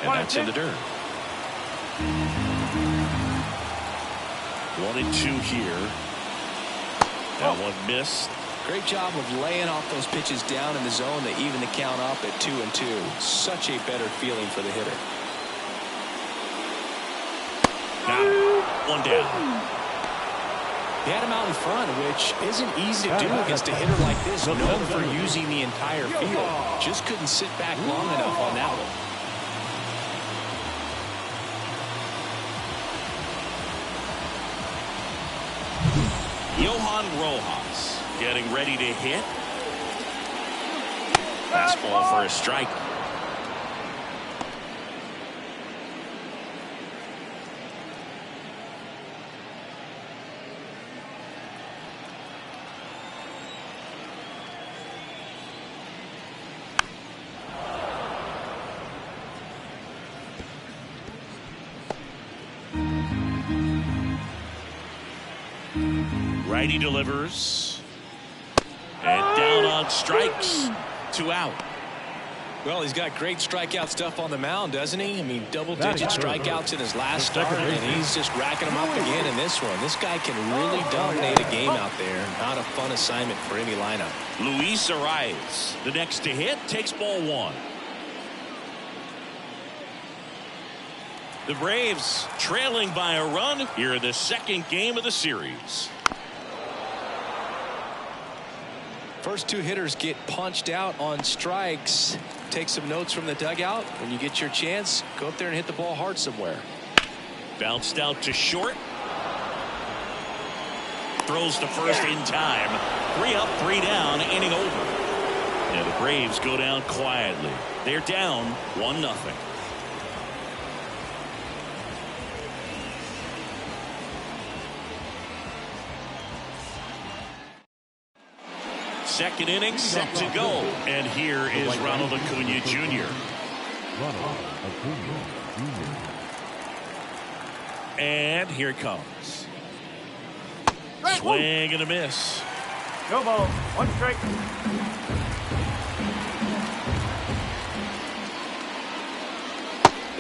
And that's in the dirt. 1-2 here. That one missed. Great job of laying off those pitches down in the zone. They even the count up at 2-2. Such a better feeling for the hitter. Got it. One down. He had him out in front, which isn't easy to do against a hitter like this, known for using the entire field. Just couldn't sit back long enough on that one. Johan Rojas getting ready to hit. Fastball for a strike. Righty delivers. And down on strikes. 2 out. Well, he's got great strikeout stuff on the mound, doesn't he? I mean, double-digit strikeouts in his last start, and he's just racking them up again in this one. This guy can really dominate a game out there. Not a fun assignment for any lineup. Luis Arias, the next to hit, takes ball 1. The Braves trailing by a run here in the second game of the series. First 2 hitters get punched out on strikes. Take some notes from the dugout. When you get your chance, go up there and hit the ball hard somewhere. Bounced out to short. Throws to first in time. 3 up, 3 down, inning over. And the Braves go down quietly. They're down 1-0. Second inning set to go. And here is Ronald Acuna Jr. And here it comes. Swing and a miss. No ball. 1 strike.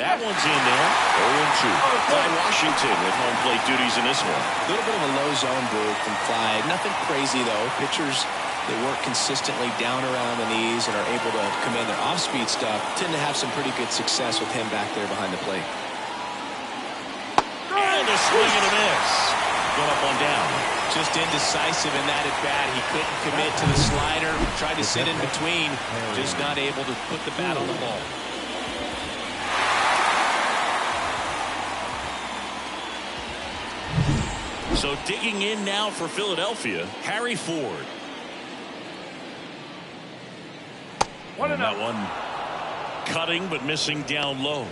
That one's in there. 0-2. Clyde Washington with home plate duties in this one. A little bit of a low zone move from Clyde. Nothing crazy, though. Pitchers, they work consistently down around the knees and are able to command their off-speed stuff. Tend to have some pretty good success with him back there behind the plate. And a swing and a miss. Going up, 1 down. Just indecisive in that at bat. He couldn't commit to the slider. Tried to sit in between. Just not able to put the bat on the ball. So digging in now for Philadelphia, Harry Ford. And that one cutting but missing down low.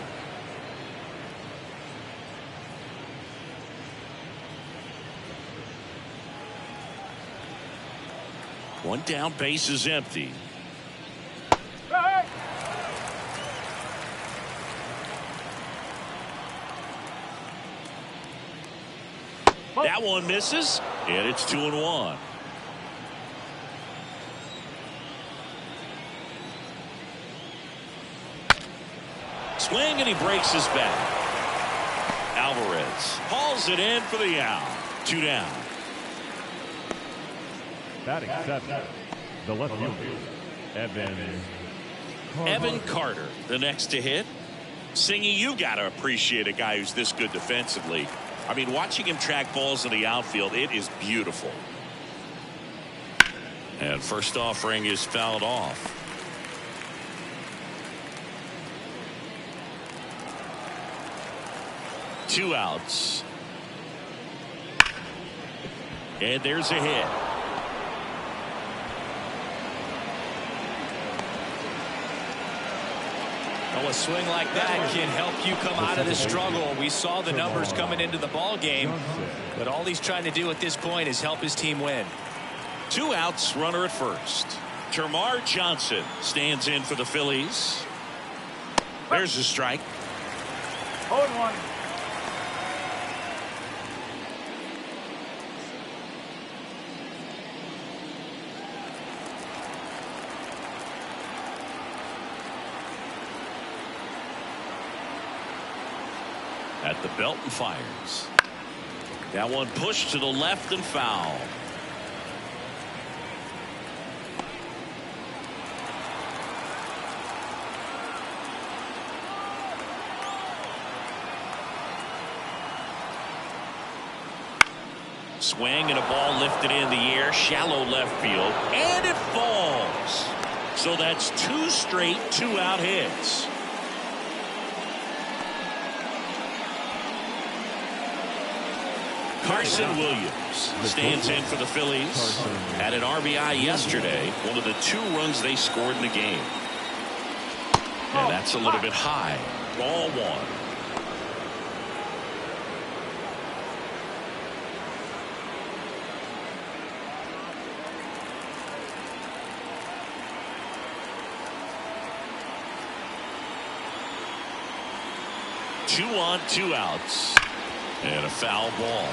One down, base is empty. That one misses, and it's 2-1. Swing, and he breaks his back. Alvarez hauls it in for the out. 2 down. Batting 7, the left fielder, Evan Carter, the next to hit. Singy, you got to appreciate a guy who's this good defensively. I mean, watching him track balls in the outfield, it is beautiful. And first offering is fouled off. Two outs. And there's a hit. Well, a swing like that can help you come out of the struggle. We saw the numbers coming into the ball game, but all he's trying to do at this point is help his team win. 2 outs, runner at first. Termarr Johnson stands in for the Phillies. There's a strike. 0-1. At the belt and fires. That one pushed to the left and foul. Swing and a ball lifted in the air, shallow left field, and it falls. So that's 2 straight 2-out hits. Carson Williams stands in for the Phillies. Had an RBI yesterday, one of the 2 runs they scored in the game. And that's a little bit high. Ball 1. Two on, 2 outs. And a foul ball.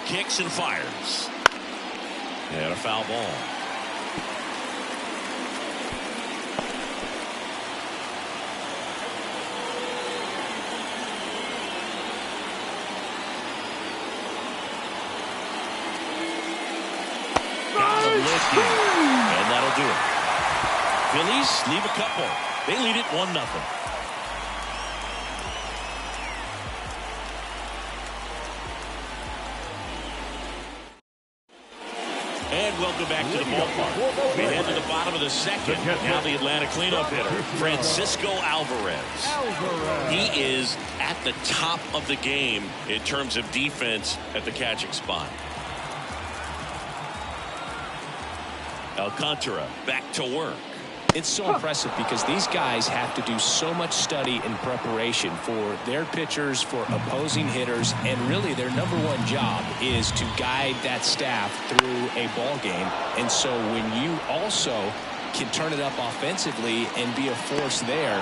Kicks and fires. And a foul ball. And that'll do it. Phillies leave a couple. They lead it 1-0. And welcome back to the ballpark. We head to the bottom of the second. Now the Atlanta cleanup hitter, Francisco Alvarez. He is at the top of the game in terms of defense at the catching spot. Alcantara back to work. It's so impressive because these guys have to do so much study and preparation for their pitchers, for opposing hitters, and really their #1 job is to guide that staff through a ball game. And so when you also can turn it up offensively and be a force there,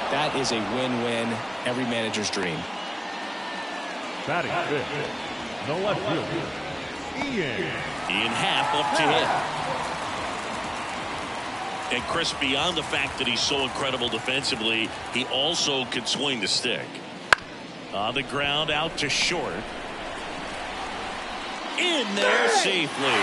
that is a win-win, every manager's dream. Batting fifth, the left fielder, Ian Happ up to hit. And Chris, beyond the fact that he's so incredible defensively, he also can swing the stick. On the ground, out to short. In there safely.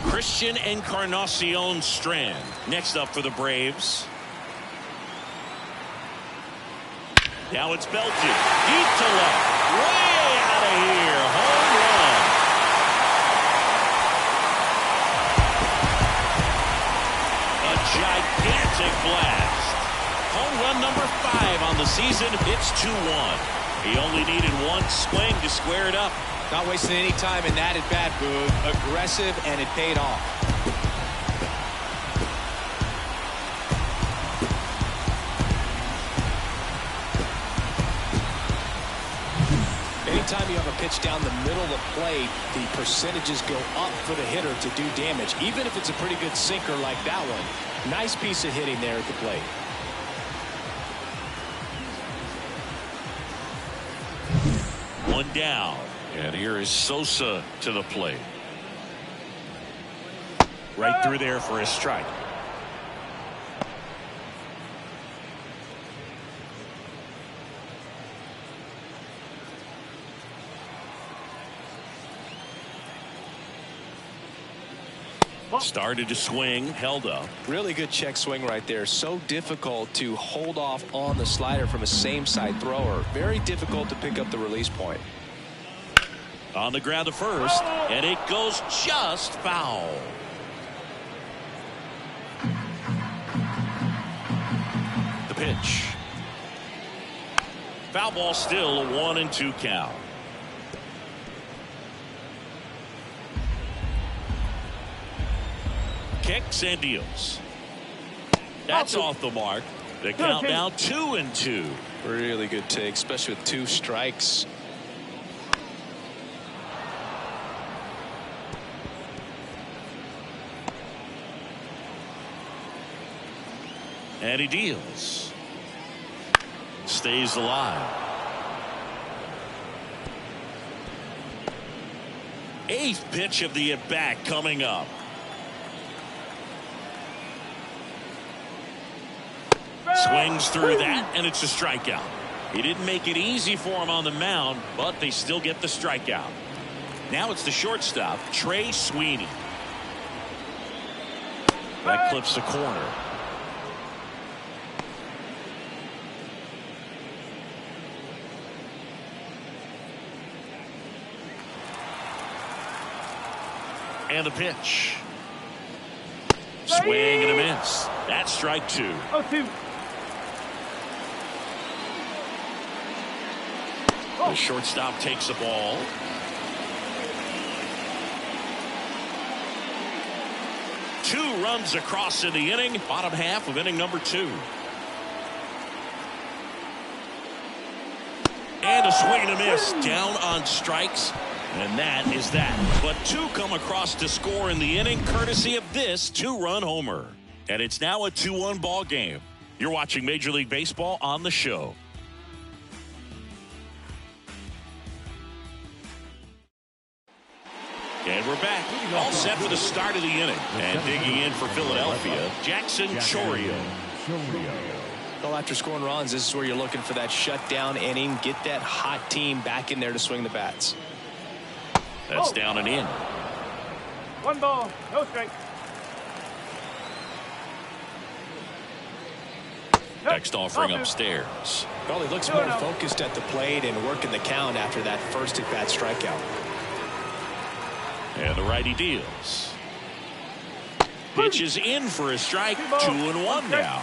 Christian Encarnacion Strand next up for the Braves. Now it's belted deep to left, way out of here. Home run. A gigantic blast. Home run number 5 on the season. It's 2-1. He only needed 1 swing to square it up. Not wasting any time in that at-bat, Boog. Aggressive, and it paid off. Anytime you have a pitch down the middle of the plate, the percentages go up for the hitter to do damage, even if it's a pretty good sinker like that one. Nice piece of hitting there at the plate. One down. And here is Sosa to the plate. Right through there for a strike. Started to swing, held up. Really good check swing right there. So difficult to hold off on the slider from a same side thrower. Very difficult to pick up the release point. On the ground to first, and it goes just foul. The pitch. Foul ball, still a 1-2 count. kicks and deals. That's off the mark. The count now 2-2. Really good take, especially with 2 strikes. And he deals. Stays alive. 8th pitch of the at-bat coming up. Swings through that, and it's a strikeout. He didn't make it easy for him on the mound, but they still get the strikeout. Now it's the shortstop, Trey Sweeney. That clips the corner. And the pitch. Swing and a miss. That's strike 2. 0-2. The shortstop takes the ball. Two runs across in the inning. Bottom half of inning number 2. And a swing and a miss. Down on strikes. And that is that. But 2 come across to score in the inning, courtesy of this 2-run homer. And it's now a 2-1 ball game. You're watching Major League Baseball on the show. And we're back. All set for the start of the inning. And digging in for Philadelphia, Jackson Chourio. Well, after scoring runs, this is where you're looking for that shutdown inning. Get that hot team back in there to swing the bats. That's down and in. 1 ball, no strike. Next offering upstairs. Well, he looks more focused at the plate and working the count after that first at-bat strikeout. And the righty deals. Pitch is in for a strike. 2-1 now.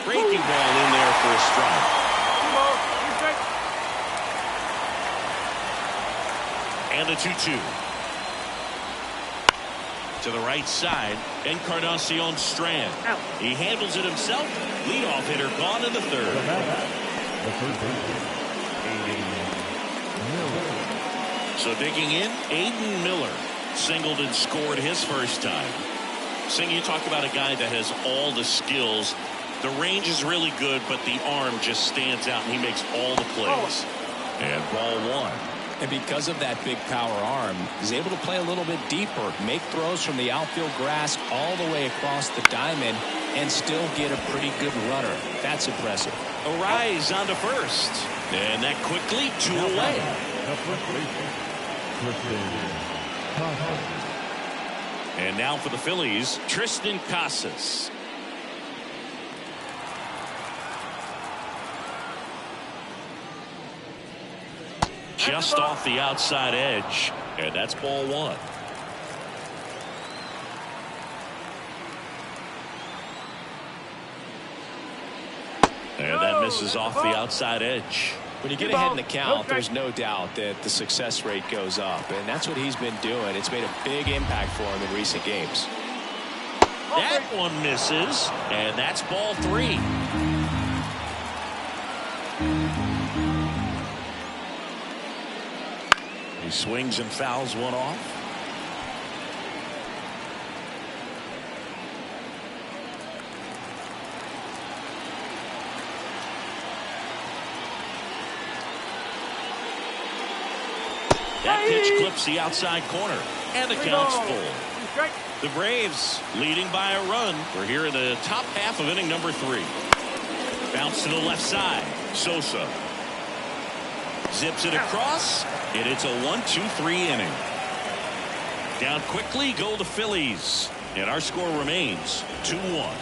Breaking ball in there for a strike. And the 2-2. To the right side, Encarnacion Strand. He handles it himself. Leadoff hitter gone in the 3rd. So digging in, Aiden Miller singled and scored his first time. Sing, you talk about a guy that has all the skills. The range is really good, but the arm just stands out, and he makes all the plays. And ball 1. And because of that big power arm, he's able to play a little bit deeper, make throws from the outfield grass all the way across the diamond, and still get a pretty good runner. That's impressive. Arise on to first. And that quickly 2 away. And now for the Phillies, Tristan Casas. Just off the outside edge, and that's ball 1. And that misses off the outside edge. When you get ahead in the count, there's no doubt that the success rate goes up, and that's what he's been doing. It's made a big impact for him in recent games. That one misses, and that's ball 3. He swings and fouls one off. That pitch clips the outside corner, and the count's full. The Braves leading by a run. We're here in the top half of inning number 3. Bounce to the left side. Sosa zips it across, and it's a 1-2-3 inning. Down quickly go the Phillies, and our score remains 2-1.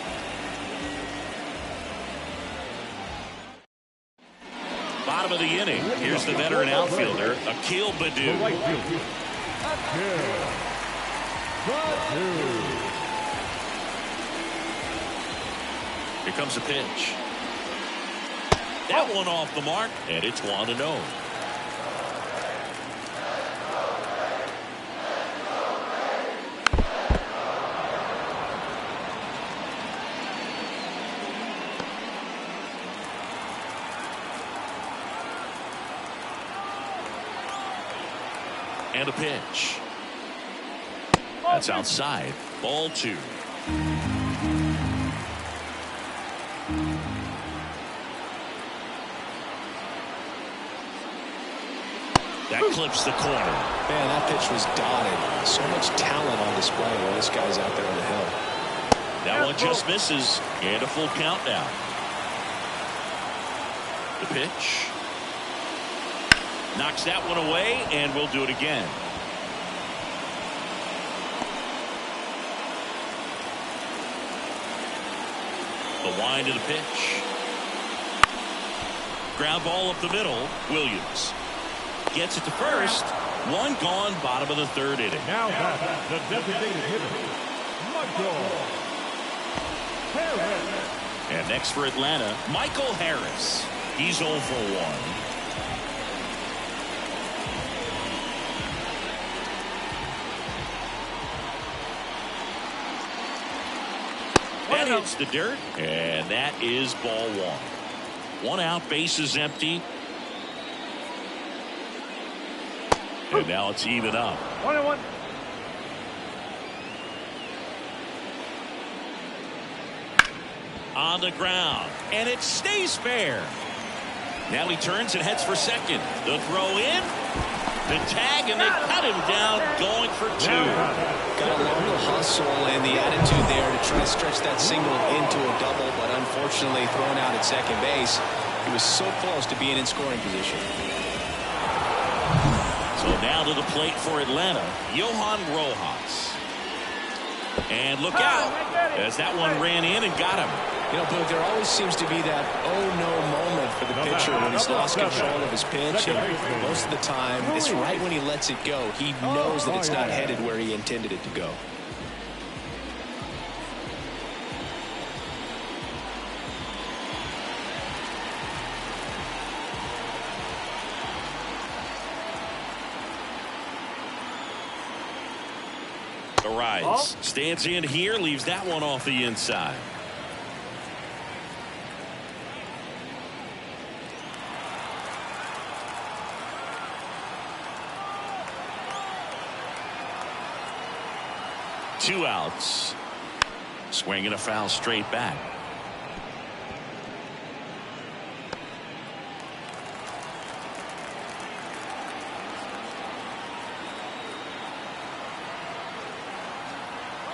Bottom of the inning. Here's the veteran outfielder, Akil Baddoo. Here comes the pitch. That one off the mark, and it's 1-0. And a pitch. That's outside. Ball 2. That clips the corner. Man, that pitch was dotted. So much talent on display when this guy's out there on the hill. That one just misses. And a full count now. The pitch. Knocks that one away, and we'll do it again. The wind of the pitch. Ground ball up the middle. Williams gets it to first. One gone, bottom of the 3rd inning. Now the designated hitter, Michael Harris. And next for Atlanta, Michael Harris. He's 0 for 1. That hits the dirt, and that is ball 1. 1 out, bases empty. And now it's even up. 1-1. On the ground, and it stays fair. Now he turns and heads for second. The throw in, the tag, and they cut him down, going for 2. Got a little hustle and the attitude there to try to stretch that single into a double, but unfortunately thrown out at second base. He was so close to being in scoring position. So now to the plate for Atlanta, Johan Rojas. And look out, as that one ran in and got him. You know, Boog, there always seems to be that oh-no moment for the pitcher when he's lost control of his pitch. And most of the time, it's right when he lets it go. He knows that it's not headed where he intended it to go. Rise, stands in here, leaves that one off the inside. Two outs. Swinging a foul straight back.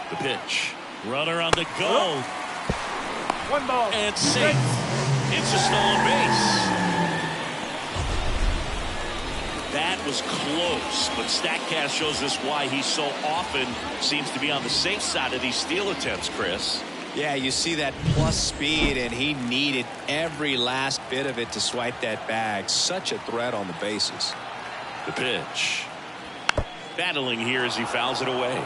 The pitch. Runner on the go. 1 ball. And safe. It's a stolen base. That was close, but StatCast shows us why he so often seems to be on the safe side of these steal attempts, Chris. Yeah, you see that plus speed, and he needed every last bit of it to swipe that bag. Such a threat on the bases. The pitch. Battling here as he fouls it away.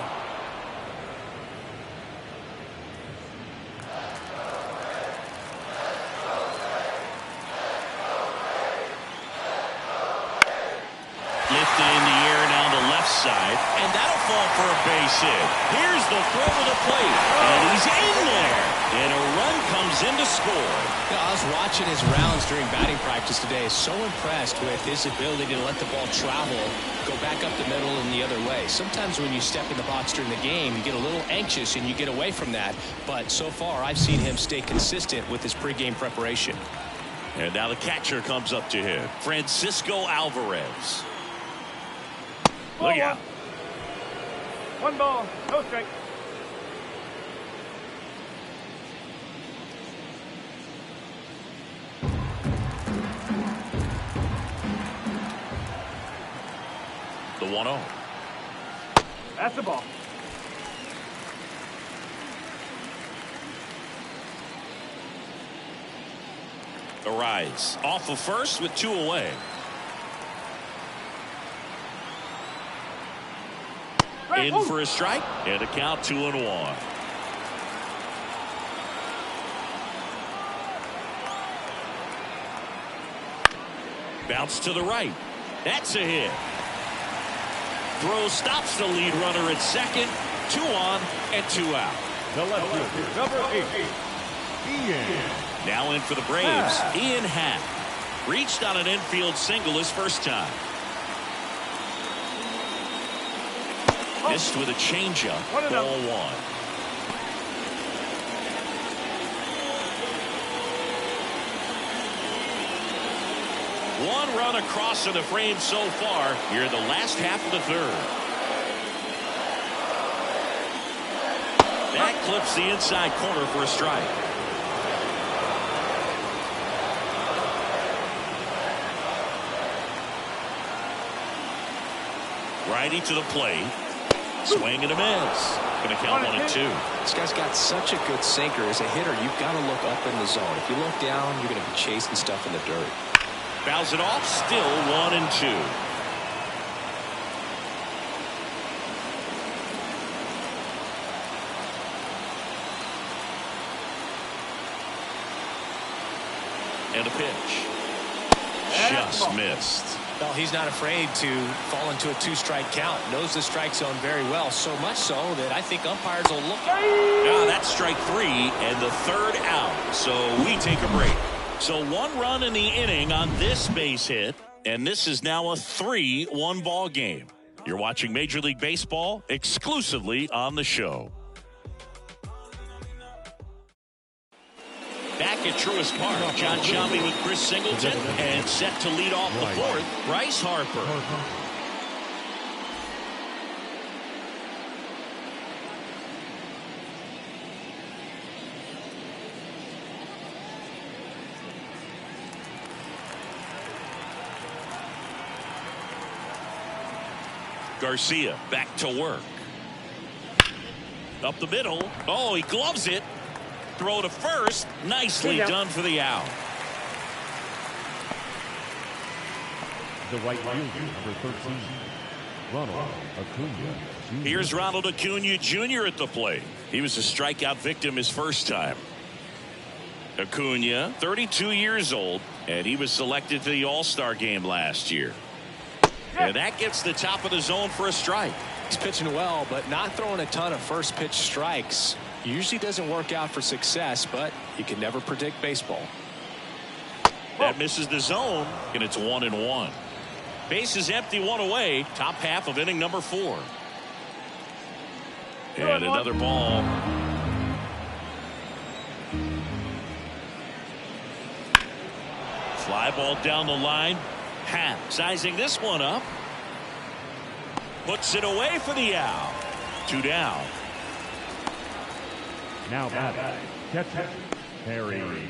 Side, and that'll fall for a base hit. Here's the throw to the plate, and he's in there, and a run comes in to score. You know, I was watching his rounds during batting practice today. So impressed with his ability to let the ball travel, go back up the middle and the other way. Sometimes when you step in the box during the game, you get a little anxious and you get away from that. But so far, I've seen him stay consistent with his pregame preparation. And now the catcher comes up to him, Francisco Alvarez. Look out. 1 ball, no strike. The 1-0. That's the ball. Arise off of first with 2 away. In for a strike, and a count 2-1. Bounce to the right. That's a hit. Throw stops the lead runner at second. 2 on and 2 out. The left fielder, number 8, Ian. Now in for the Braves, Ian Happ. Reached on an infield single his first time. Missed with a changeup. Ball one. One run across in the frame so far here in the last half of the third. That clips the inside corner for a strike. Righty to the plate. Swing and a miss. Going to count 1-2. This guy's got such a good sinker. As a hitter, you've got to look up in the zone. If you look down, you're going to be chasing stuff in the dirt. Fouls it off. Still 1-2. And a pitch. Just missed. Well, he's not afraid to fall into a two-strike count. Knows the strike zone very well, so much so that I think umpires will look. That's strike three and the third out. So we take a break. So one run in the inning on this base hit, and this is now a 3-1 ball game. You're watching Major League Baseball exclusively on the show. Back at Truist Park, John Sciambi with Chris Singleton, and set to lead off the fourth, Bryce Harper. Garcia back to work. Up the middle. Oh, he gloves it. Throw to first. Nicely done for the out. The right fielder, number 13, Ronald Acuna Jr. Here's Ronald Acuna Jr. at the plate. He was a strikeout victim his first time. Acuna, 32 years old, and he was selected to the All-Star game last year. And that gets the top of the zone for a strike. He's pitching well, but not throwing a ton of first pitch strikes. Usually doesn't work out for success, but you can never predict baseball. That misses the zone, and it's 1-1. Base is empty, one away. Top half of inning number 4. And another ball. Fly ball down the line. Happ sizing this one up. Puts it away for the out. 2 down. Now batting, catcher, Harry.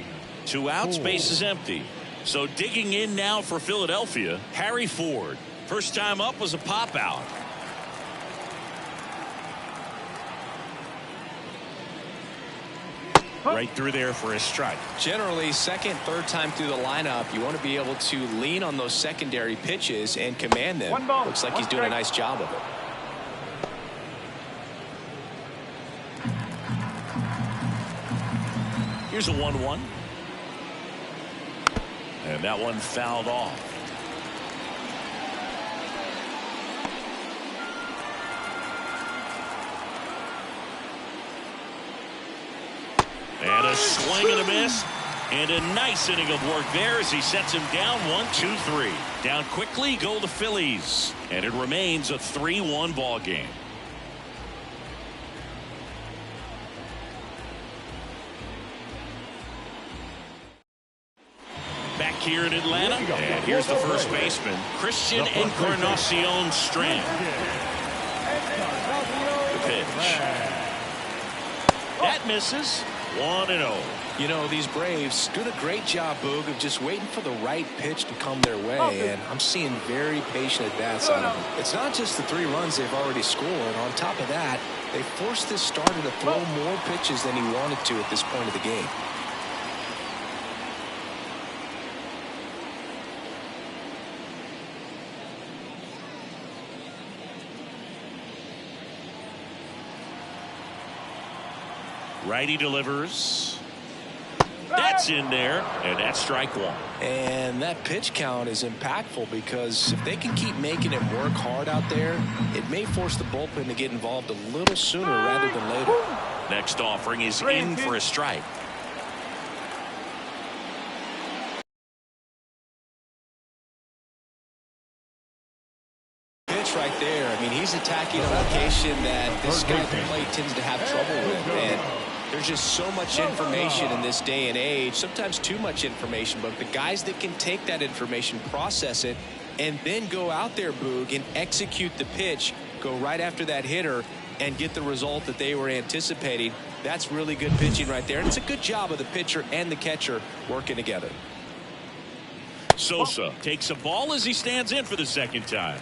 2 outs, base is empty. So digging in now for Philadelphia, Harry Ford. First time up was a pop out. Right through there for a strike. Generally, second, third time through the lineup, you want to be able to lean on those secondary pitches and command them. Looks like he's doing a nice job of it. Here's a 1-1. And that one fouled off. And a swing and a miss. And a nice inning of work there as he sets him down 1-2-3. Down quickly go the Phillies. And it remains a 3-1 ball game. Back here in Atlanta, and here's the first baseman, Christian Encarnacion Strand. The pitch. That misses. 1-0. You know, these Braves doing a great job, Boog, of just waiting for the right pitch to come their way, and I'm seeing very patient at-bats out of them. It's not just the 3 runs they've already scored. On top of that, they forced this starter to throw more pitches than he wanted to at this point of the game. Righty delivers. That's in there, and that's strike 1. And that pitch count is impactful because if they can keep making him work hard out there, it may force the bullpen to get involved a little sooner rather than later. Next offering is in for a strike. Pitch right there. I mean, he's he's attacking a location that this guy at the plate tends to have trouble with. And there's just so much information in this day and age, sometimes too much information, but the guys that can take that information, process it, and then go out there, Boog, and execute the pitch, go right after that hitter, and get the result that they were anticipating, that's really good pitching right there. And it's a good job of the pitcher and the catcher working together. Sosa takes a ball as he stands in for the second time.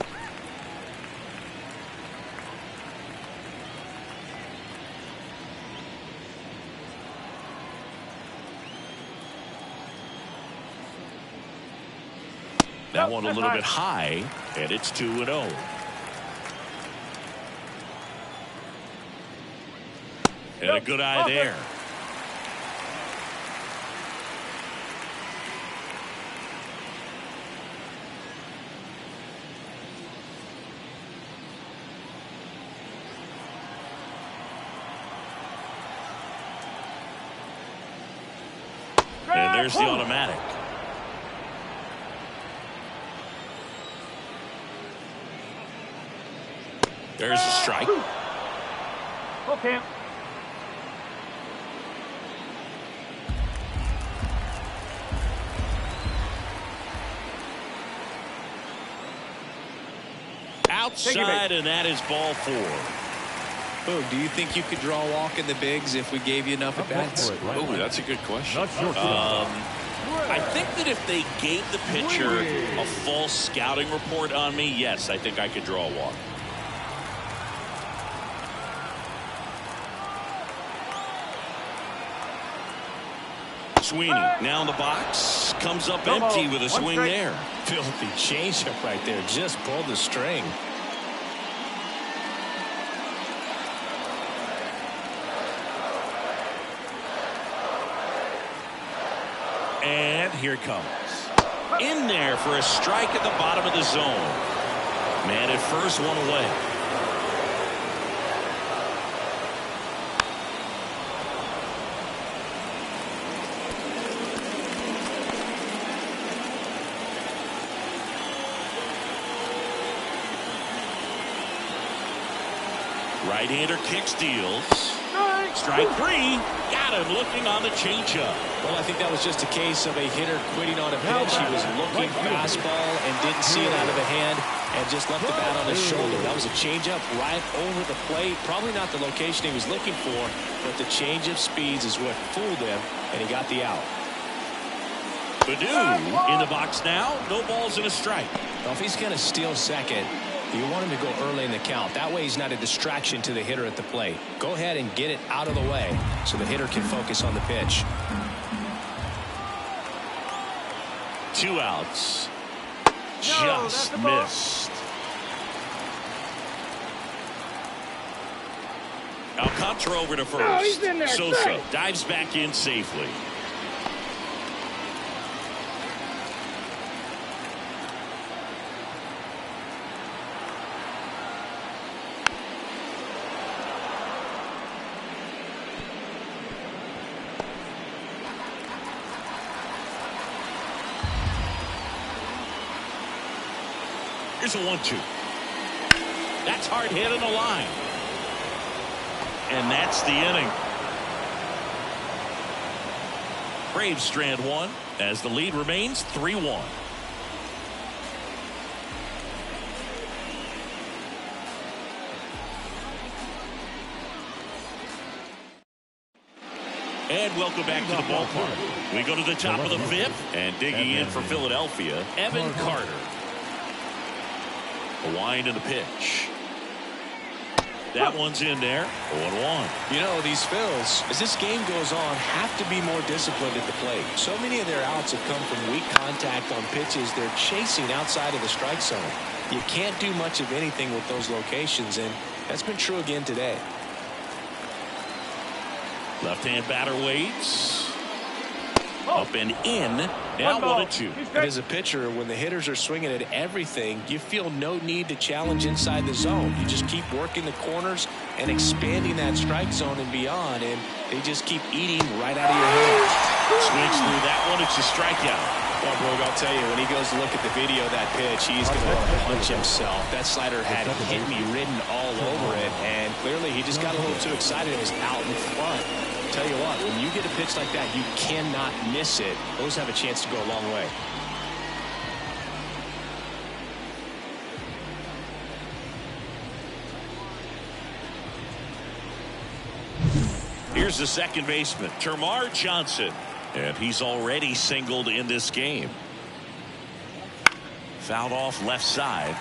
That one a little bit high, and it's 2-0. And a good eye there. And there's the automatic. There's a strike. Okay. Outside, and that is ball 4. Boog, do you think you could draw a walk in the bigs if we gave you enough at bats? Oh, that's a good question. I think that if they gave the pitcher a false scouting report on me, yes, I think I could draw a walk. Sweeney now in the box, comes up empty with a swing there. Filthy changeup right there, just pulled the string. And here it comes. In there for a strike at the bottom of the zone. Man at first, one away. Right-hander kick steals. Strike 3. Got him looking on the changeup. Well, I think that was just a case of a hitter quitting on a pitch. He was looking fastball and didn't see it out of the hand and just left the bat on his shoulder. That was a changeup right over the plate. Probably not the location he was looking for, but the change of speeds is what fooled him, and he got the out. Baddoo in the box now. No balls and a strike. Well, if he's going to steal second, you want him to go early in the count. That way he's not a distraction to the hitter at the plate. Go ahead and get it out of the way so the hitter can focus on the pitch. 2 outs. Just missed. Alcantara over to first. Sosa dives back in safely. Here's a 1-2. That's hard hit in the line. And that's the inning. Braves strand 1 as the lead remains 3-1. And welcome back to the ballpark. We go to the top of the 5th, and digging in for Philadelphia, Evan Carter. A wind in the pitch. That one's in there. 0-1. You know, these Phils, as this game goes on, have to be more disciplined at the plate. So many of their outs have come from weak contact on pitches they're chasing outside of the strike zone. You can't do much of anything with those locations, and that's been true again today. Left-hand batter waits. Up and in. Now 1-2. And as a pitcher, when the hitters are swinging at everything, you feel no need to challenge inside the zone. You just keep working the corners and expanding that strike zone and beyond, and they just keep eating right out of your hand. Swings through that one. It's a strikeout. Well, Boog, I'll tell you, when he goes to look at the video of that pitch, he's going to want to punch himself. That slider had hit me written all over it, and clearly he just got a little too excited and was out in front. Tell you what, when you get a pitch like that, you cannot miss it. Those have a chance to go a long way. Here's the second baseman, Termarr Johnson. And he's already singled in this game. Fouled off left side.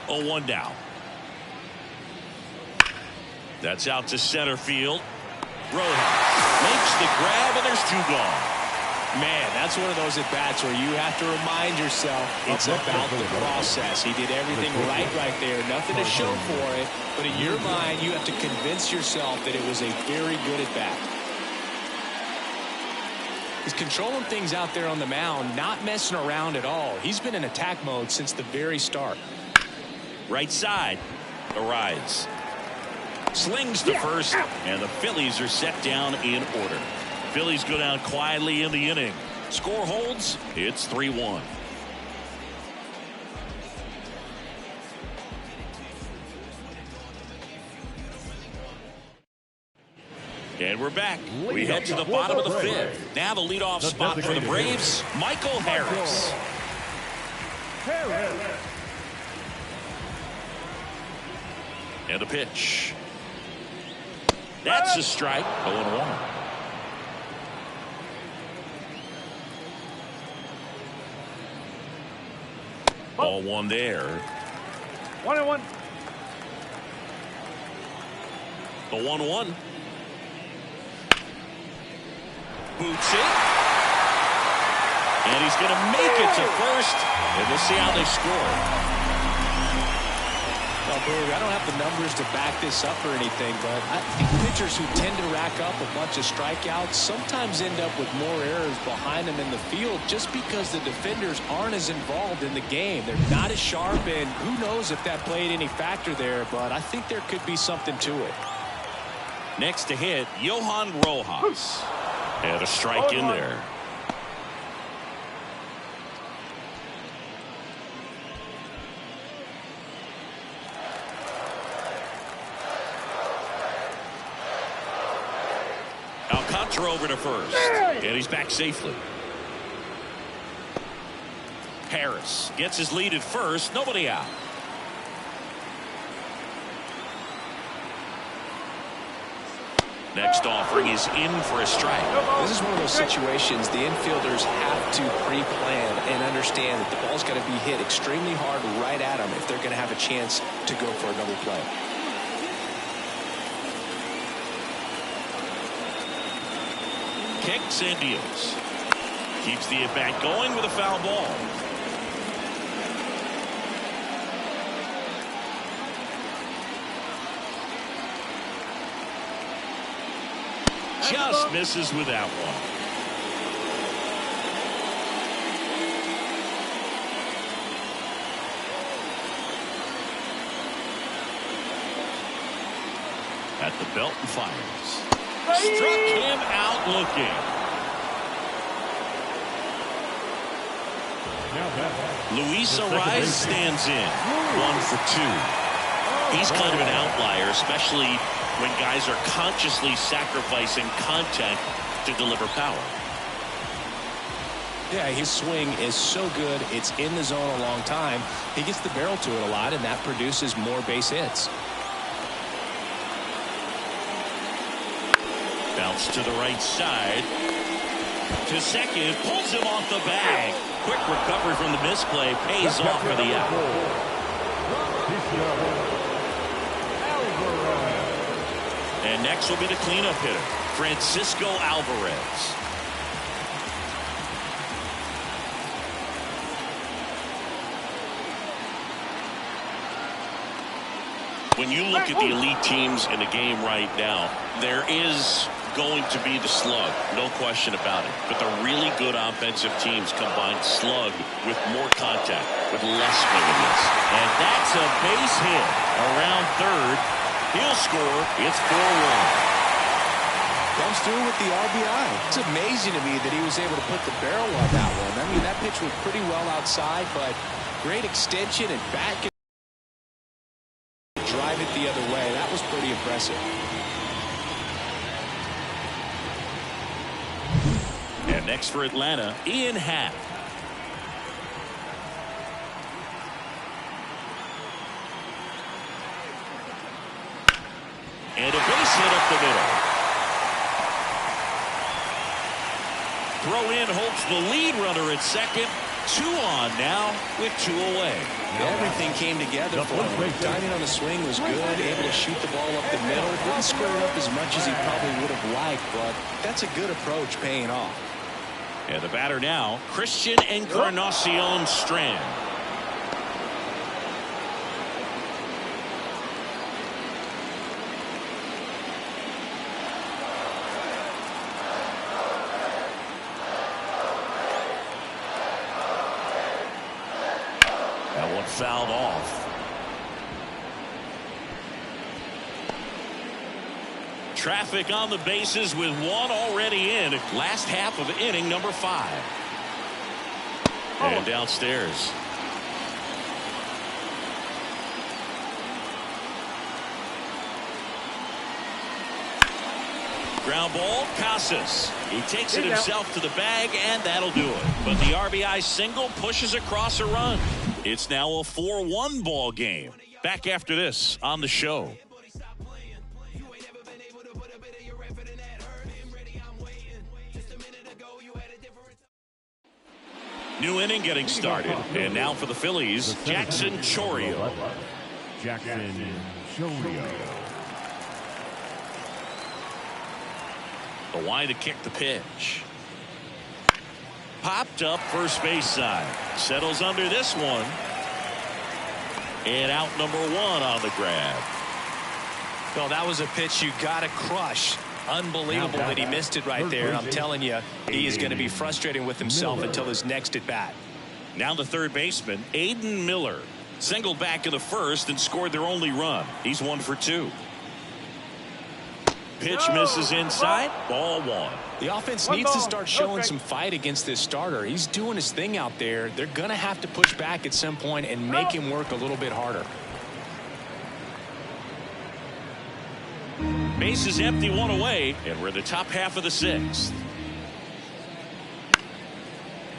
Oh, 1 down. That's out to center field. Rojas makes the grab, and there's 2 gone. Man, that's one of those at-bats where you have to remind yourself it's about the process. He did everything right there. Nothing to show for it. But in your mind, you have to convince yourself that it was a very good at-bat. He's controlling things out there on the mound, not messing around at all. He's been in attack mode since the very start. Right side. The rise. Slings to first, and the Phillies are set down in order. Phillies go down quietly in the inning. Score holds. It's 3-1. And we're back. We head to the bottom of the 5th. Now the leadoff spot for the Braves, Michael Harris. And a pitch. That's a strike. 0-1. Ball 1 there. 1-1. The 1-1. Boots it. And he's going to make it to first. And we'll see how they score. Well, Boog, I don't have the numbers to back this up or anything, but I think pitchers who tend to rack up a bunch of strikeouts sometimes end up with more errors behind them in the field just because the defenders aren't as involved in the game. They're not as sharp, and who knows if that played any factor there, but I think there could be something to it. Next to hit, Johan Rojas. And a strike in there. Alcantara over to first. And he's back safely. Harris gets his lead at first. Nobody out. Next offering is in for a strike. This is one of those situations the infielders have to pre-plan and understand that the ball's got to be hit extremely hard right at them if they're going to have a chance to go for another play. Kicks and deals. Keeps the at-bat going with a foul ball. Just misses with that one. At the belt and fires. Struck him out looking. Luis Ariz stands in. 1 for 2. He's kind of an outlier, especially when guys are consciously sacrificing contact to deliver power. Yeah, his swing is so good. It's in the zone a long time. He gets the barrel to it a lot, and that produces more base hits. Bounce to the right side. To second. Pulls him off the bag. Quick recovery from the misplay. Pays off for the out. And next will be the cleanup hitter, Francisco Alvarez. When you look at the elite teams in the game right now, there is going to be the slug, no question about it. But the really good offensive teams combine slug with more contact, with less swing and miss. And that's a base hit around third. He'll score. It's 4-1. Comes through with the RBI. It's amazing to me that he was able to put the barrel on that one. I mean, that pitch was pretty well outside, but great extension and back and drive it the other way. That was pretty impressive. And next for Atlanta, Ian Happ. And a base hit up the middle. Throw in holds the lead runner at second. 2 on now with 2 away. Everything came together for him. Timing on the swing was good. Able to shoot the ball up the middle. Didn't square it up as much as he probably would have liked, but that's a good approach paying off. And the batter now, Christian Encarnacion Strand. That one fouled off. Traffic on the bases with 1 already in. Last half of inning number 5. And downstairs. Ground ball, Casas. He takes it himself to the bag, and that'll do it. But the RBI single pushes across a run. It's now a 4-1 ball game. Back after this on the show. New inning getting started. And now for the Phillies, Jackson Chourio. Jackson Chourio. The wind to kick the pitch. Popped up first base side. Settles under this one. And out number 1 on the grab. Well, that was a pitch you got to crush. Unbelievable that he missed it right there. I'm telling you, he is going to be frustrated with himself until his next at bat. Now the third baseman, Aiden Miller. Singled back in the first and scored their only run. He's 1 for 2. Pitch misses inside. Ball 1. The offense needs to start showing some fight against this starter. He's doing his thing out there. They're going to have to push back at some point and make him work a little bit harder. Base is empty, 1 away, and we're in the top half of the 6th.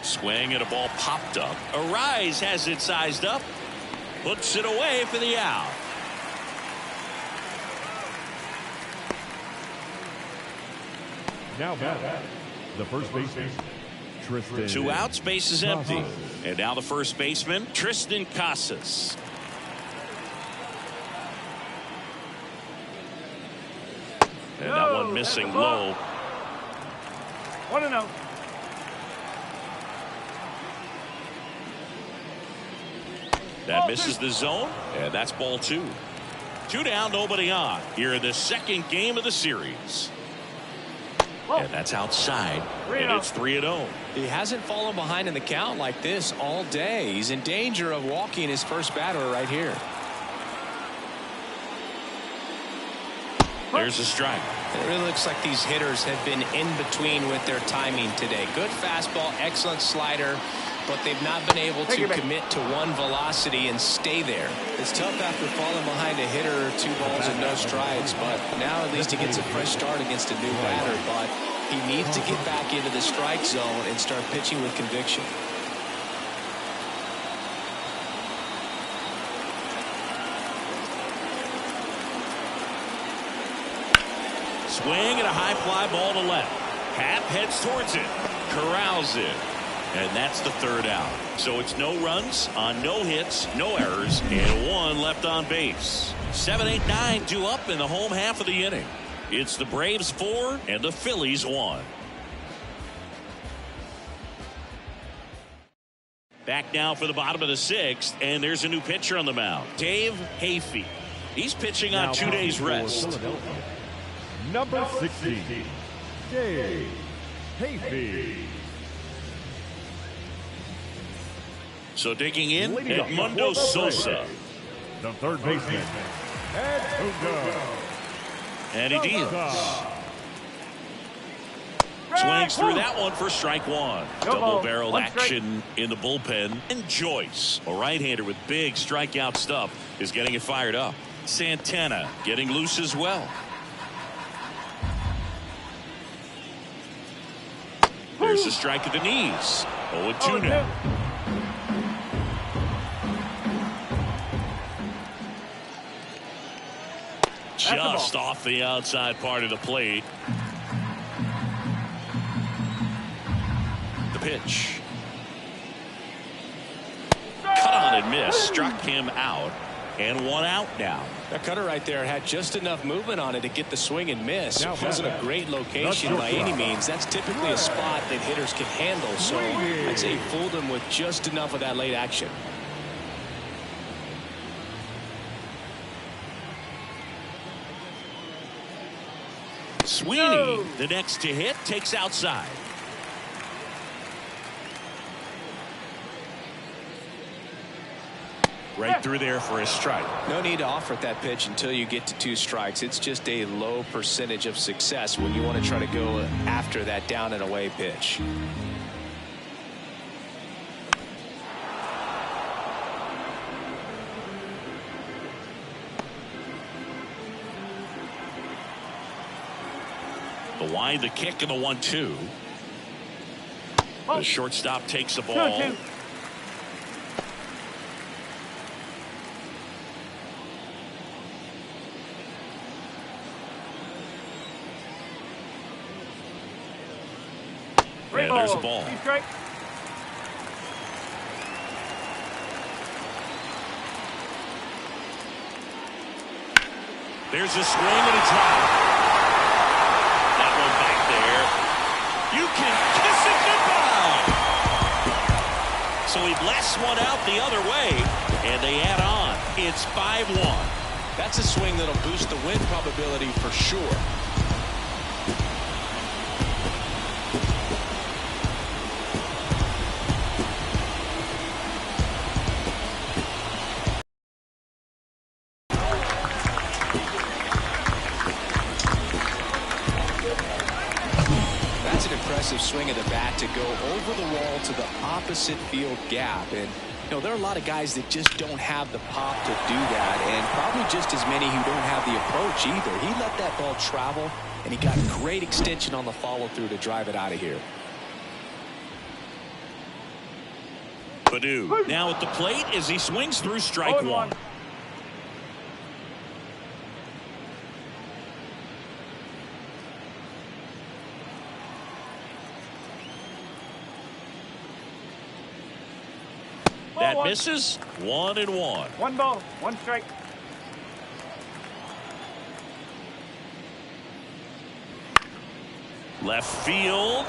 Swing and a ball popped up. Arise has it sized up. Puts it away for the out. Now back, the first baseman, Tristan. 2 outs, base is empty. And now the first baseman, Tristan Casas. And that one missing low. 1-0. That misses the zone, and that's ball 2. 2 down, nobody on. Here in the second game of the series. And that's outside, and it's 3-0. He hasn't fallen behind in the count like this all day. He's in danger of walking his first batter right here. There's a strike. It really looks like these hitters have been in between with their timing today. Good fastball, excellent slider, but they've not been able to commit to one velocity and stay there. It's tough after falling behind a hitter, 2 balls and no strikes, but now at least he gets a fresh start against a new batter. But he needs to get back into the strike zone and start pitching with conviction. Swing and a high fly ball to left. Happ heads towards it. Corrals it. And that's the 3rd out. So it's no runs on no hits, no errors, and 1 left on base. 7, 8, 9 due up in the home half of the inning. It's the Braves 4 and the Phillies 1. Back now for the bottom of the 6th, and there's a new pitcher on the mound, Dave Hayfie. He's pitching on 2 days rest. Number 16, Dave Hayfield. So digging in, Leading off Edmundo the fourth Sosa. The third baseman, Edmundo. And he deals. Swings through that one for strike one. Double-barreled action in the bullpen. And Joyce, a right-hander with big strikeout stuff, is getting it fired up. Santana getting loose as well. There's a strike at the knees. 0-2 now. Just off the outside part of the plate. The pitch. Cut on and miss. Struck him out. And one out now. That cutter right there had just enough movement on it to get the swing and miss. It wasn't a great location by any means. That's typically a spot that hitters can handle. So I'd say he fooled him with just enough of that late action. Sweeney, the next to hit, takes outside. Right through there for a strike. No need to offer that pitch until you get to 2 strikes. It's just a low percentage of success when you want to try to go after that down and away pitch. The wide, the kick, and the 1-2. The shortstop takes the ball. 2-2. And there's the ball. There's a swing and a drop. That one back there. You can kiss it goodbye. So he blasts one out the other way, and they add on. It's 5-1. That's a swing that'll boost the win probability for sure. Swing of the bat to go over the wall to the opposite field gap. And you know, there are a lot of guys that just don't have the pop to do that, and probably just as many who don't have the approach either. He let that ball travel, and he got great extension on the follow through to drive it out of here. Baddoo now at the plate as he swings through strike one. That misses. 1-1. 1 ball, 1 strike. Left field.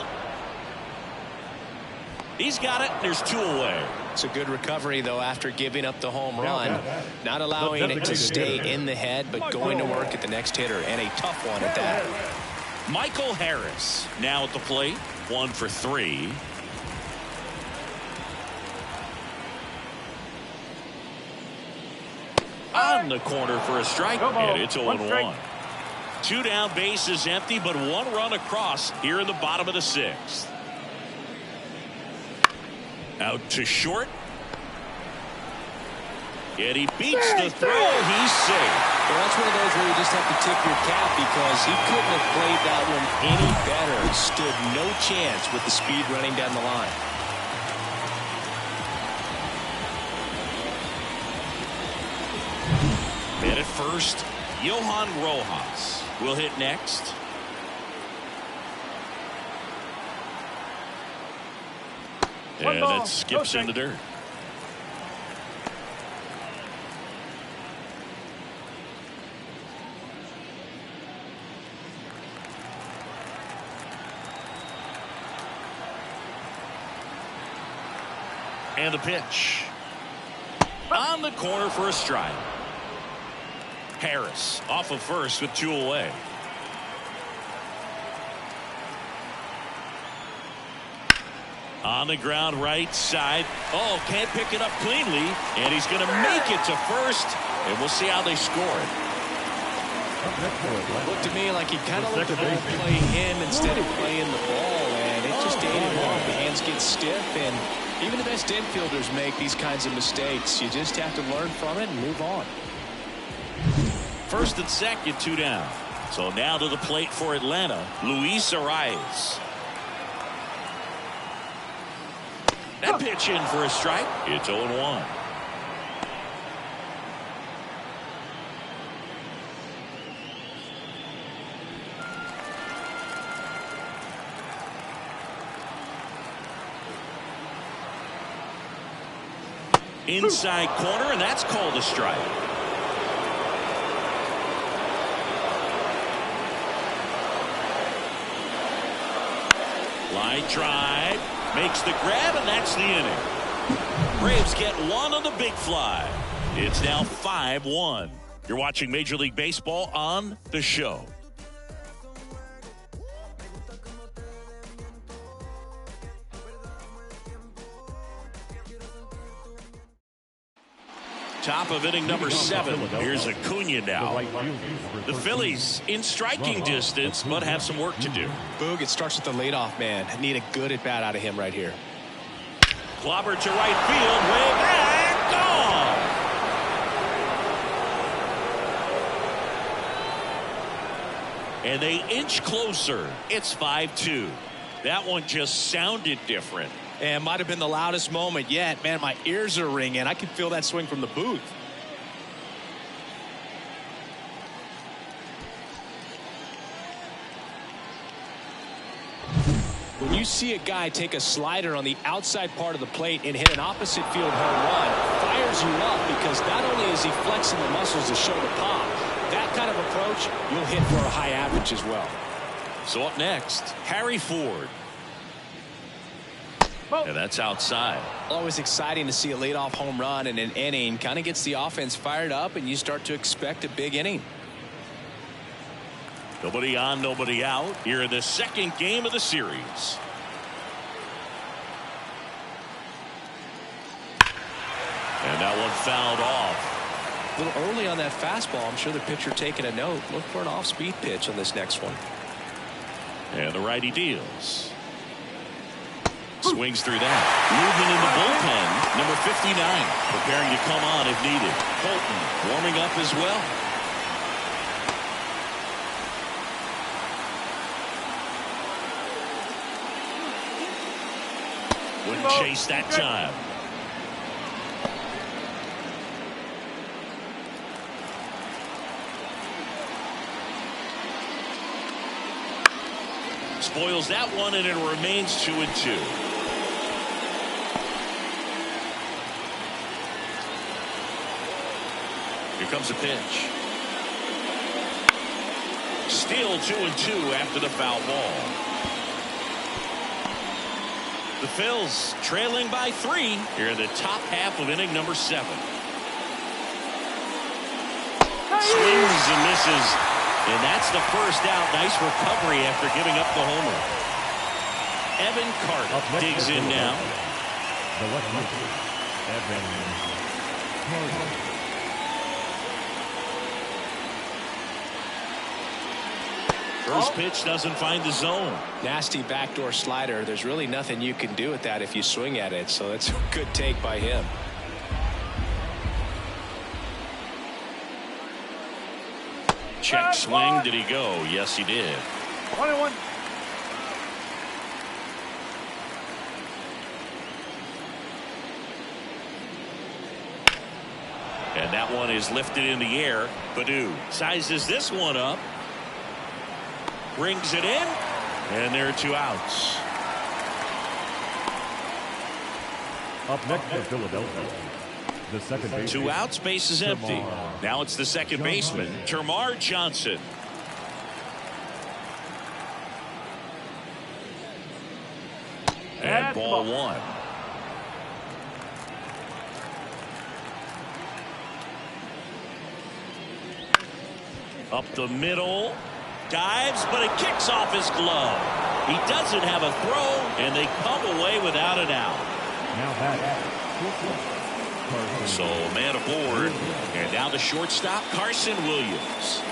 He's got it. There's 2 away. It's a good recovery, though, after giving up the home run. Not allowing it to stay in the head, but going to work at the next hitter, and a tough one at that. Michael Harris now at the plate. 1 for 3. On the corner for a strike, and it's 0-1. 2 down, bases empty, but 1 run across here in the bottom of the 6th. Out to short. And he beats the throw. He's safe. Well, that's one of those where you just have to tip your cap because he couldn't have played that one any better. He stood no chance with the speed running down the line. And at first, Johan Rojas will hit next. And that skips in the dirt. And the pitch. On the corner for a strike. Harris off of first with 2 away. On the ground right side. Oh, can't pick it up cleanly. And he's going to make it to first. And we'll see how they score it. Looked to me like he kind of let the ball play him instead of playing the ball. And it just ate him off. The hands get stiff. And even the best infielders make these kinds of mistakes. You just have to learn from it and move on. First and second, 2 down. So now to the plate for Atlanta, Luis Arias. That pitch in for a strike. It's 0-1. Inside corner, and that's called a strike. Line drive, makes the grab, and that's the inning. Braves get one on the big fly. It's now 5-1. You're watching Major League Baseball on the show. Top of inning number 7. Here's Acuna now. The Phillies in striking distance, but have some work to do. Boog, it starts with the leadoff man. I need a good at bat out of him right here. Clobber to right field, way back, gone. And they inch closer. It's 5-2. That one just sounded different. And might have been the loudest moment yet. Man, my ears are ringing. I can feel that swing from the booth. When you see a guy take a slider on the outside part of the plate and hit an opposite field home run, fires you up because not only is he flexing the muscles to show the pop, that kind of approach, you'll hit for a high average as well. So up next, Harry Ford. And that's outside. Always exciting to see a leadoff home run in an inning. Kind of gets the offense fired up, and you start to expect a big inning. Nobody on, nobody out here in the second game of the series. And that one fouled off. A little early on that fastball. I'm sure the pitcher taking a note. Look for an off-speed pitch on this next one. And the righty deals. Swings through that. Movement in the bullpen. Number 59. Preparing to come on if needed. Colton warming up as well. Wouldn't chase that time. Spoils that one, and it remains 2-2. Here comes a pitch. Still 2-2 after the foul ball. The Phils trailing by 3 here in the top half of inning number 7. Swings and misses, and that's the first out. Nice recovery after giving up the homer. Evan Carter digs in now. The left fielder, Evan Carter. First pitch doesn't find the zone. Nasty backdoor slider. There's really nothing you can do with that if you swing at it. So that's a good take by him. Check swing. Did he go? Yes, he did. 1-1. And that one is lifted in the air. Baddoo sizes this one up. Brings it in, and there are 2 outs. Up next for Philadelphia, the second baseman. 2 outs, base is empty. Now it's the second baseman, Termarr Johnson. And ball 1. Up the middle. Dives, but it kicks off his glove. He doesn't have a throw, and they come away without an out. Now that. So man aboard, and now the shortstop, Carson Williams.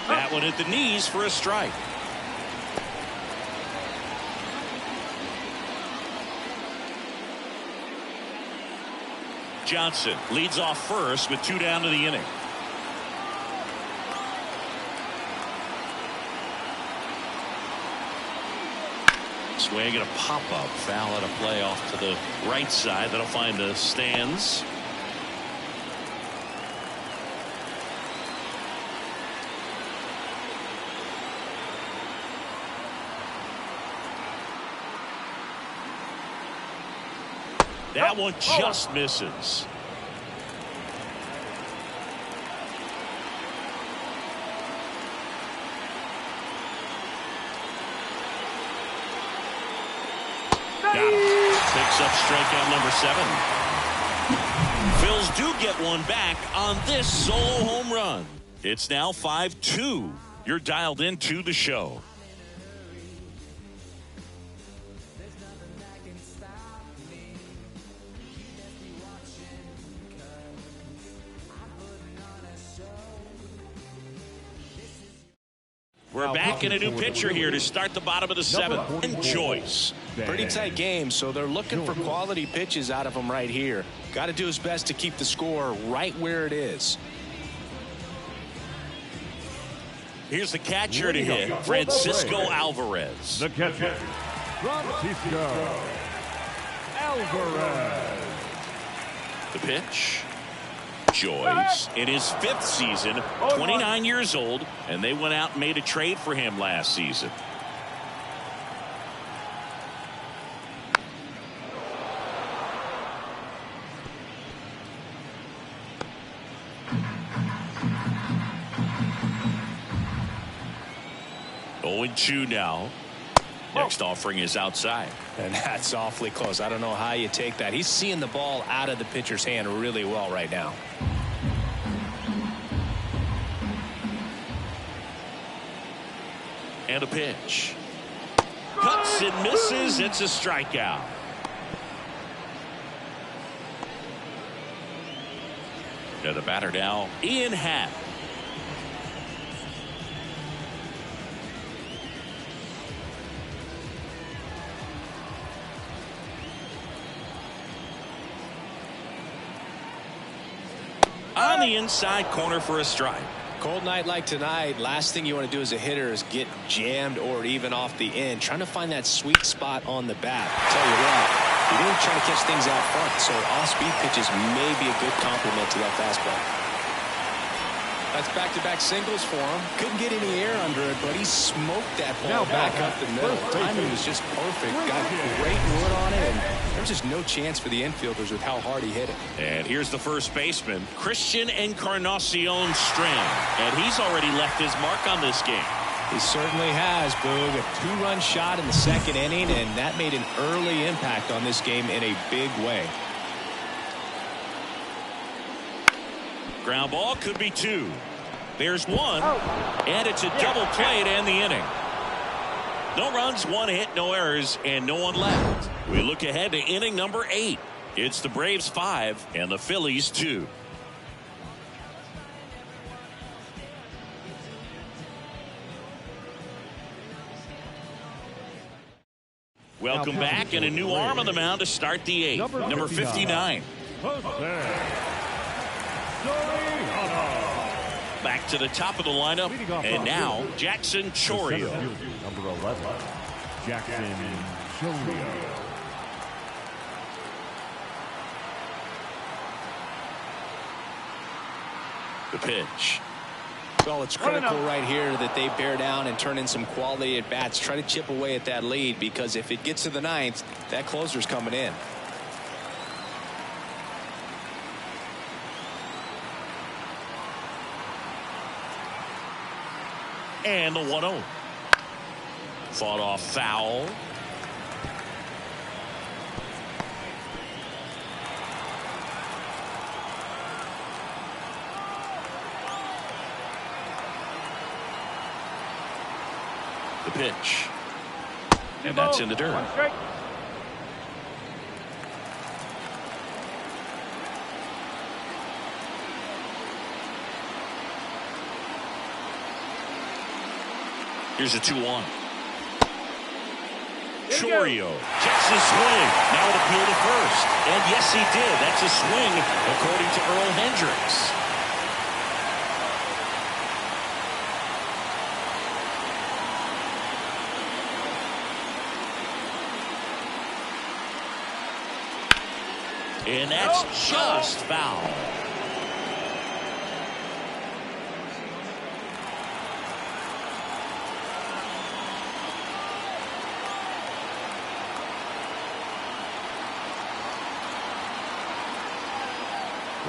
That one at the knees for a strike. Johnson leads off first with 2 down to the inning. Swing and a pop-up foul at a play off to the right side. That'll find the stands. That one just misses. Got him. Picks up strikeout number 7. Phils do get one back on this solo home run. It's now 5-2. You're dialed into the show. We're back in a new pitcher here to start the bottom of the 7th. And Joyce. Pretty tight game, so they're looking for quality pitches out of him right here. Got to do his best to keep the score right where it is. Here's the catcher to hit, Francisco Alvarez. The catcher, Francisco Alvarez. The pitch. Joyce in his 5th season, 29 years old, and they went out and made a trade for him last season. Oh, 0-2 now. Next offering is outside. And that's awfully close. I don't know how you take that. He's seeing the ball out of the pitcher's hand really well right now. And a pitch. Cuts and misses. It's a strikeout. Now the batter now, Ian Happ. On the inside corner for a strike. Cold night like tonight, last thing you want to do as a hitter is get jammed or even off the end. Trying to find that sweet spot on the bat. I'll tell you what, you're really trying to catch things out front, so off-speed pitches may be a good complement to that fastball. That's back-to-back singles for him. Couldn't get any air under it, but he smoked that ball back up the middle. Timing was just perfect. Got great wood on it, and there's just no chance for the infielders with how hard he hit it. And here's the first baseman, Christian Encarnacion Strand. And he's already left his mark on this game. He certainly has, Boog. A 2-run shot in the 2nd inning, and that made an early impact on this game in a big way. Ground ball could be 2. There's 1, and it's a double play to end the inning. No runs, 1 hit, no errors, and no one left. We look ahead to inning number 8. It's the Braves 5 and the Phillies 2. Welcome back, and a new arm on the mound to start the 8th. Number 59. Back to the top of the lineup, and now Jackson Chourio. Number 11, Jackson Chourio. The pitch. Well, it's critical right here that they bear down and turn in some quality at bats. Try to chip away at that lead, because if it gets to the 9th, that closer's coming in. And the 1-0. Fought off foul. The pitch. And that's in the dirt. Here's a 2-1. Chourio checks his swing. Now it appeal to first. And yes, he did. That's a swing, according to Earl Hendricks. And that's just foul.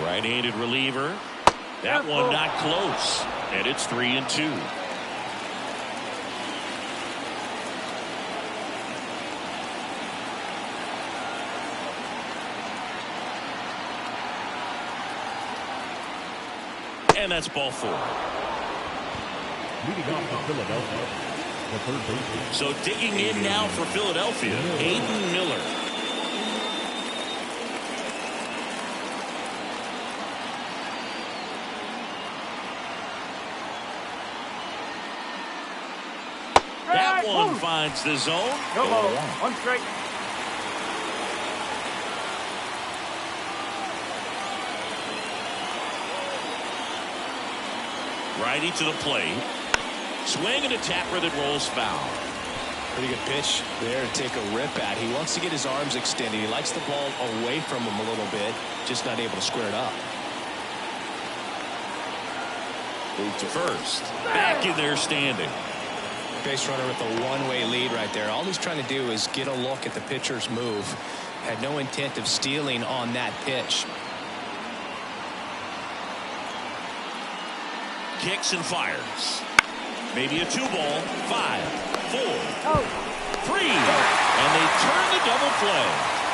Right-handed reliever. That one not close. And it's 3-2. And that's ball 4. Leading off for Philadelphia, the third baseman. So digging in now for Philadelphia, Hayden Miller. That one finds the zone. No ball. 1 strike. Righty to the plate. Swing and a tapper that rolls foul. Pretty good pitch there to take a rip at. He wants to get his arms extended. He likes the ball away from him a little bit, just not able to square it up. Move to first. Back in there standing. Base runner with a one-way lead right there. All he's trying to do is get a look at the pitcher's move. Had no intent of stealing on that pitch. Kicks and fires. Maybe a 2-ball. 5, 4, 3. And they turn the double play.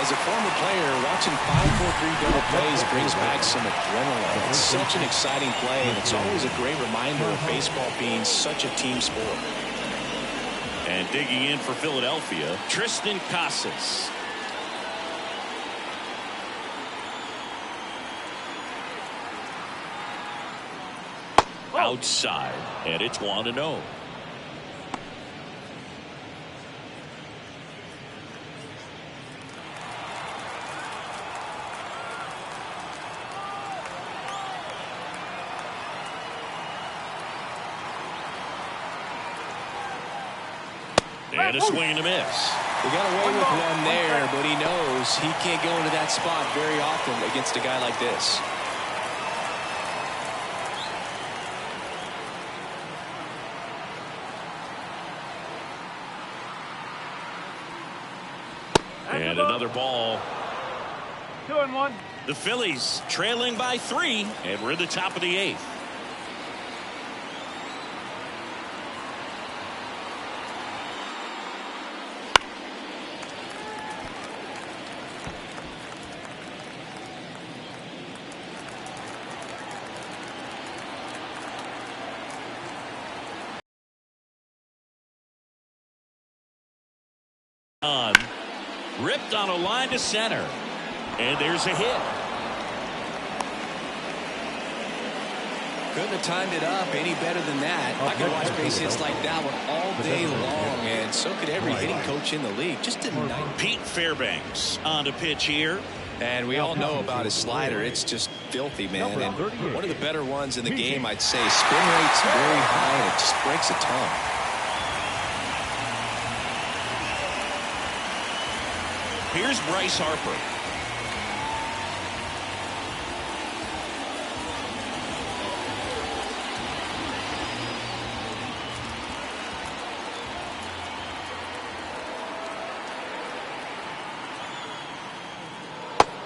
As a former player, watching 5-4-3 double plays brings back some adrenaline. It's such an exciting play, and it's always a great reminder of baseball being such a team sport. And digging in for Philadelphia, Tristan Casas. Outside, and it's 1-0. And a swing and a miss. He got away with one there, but he knows he can't go into that spot very often against a guy like this. And another ball. 2-1. The Phillies trailing by 3, and we're at the top of the 8th. Ripped on a line to center. And there's a hit. Couldn't have timed it up any better than that. I could watch base hits like that one all day long, and so could every hitting coach in the league. Just a night. Pete Fairbanks on the pitch here. And we all know about his slider. It's just filthy, man. And one of the better ones in the game, I'd say. Spin rate's very high, and it just breaks a ton. Here's Bryce Harper.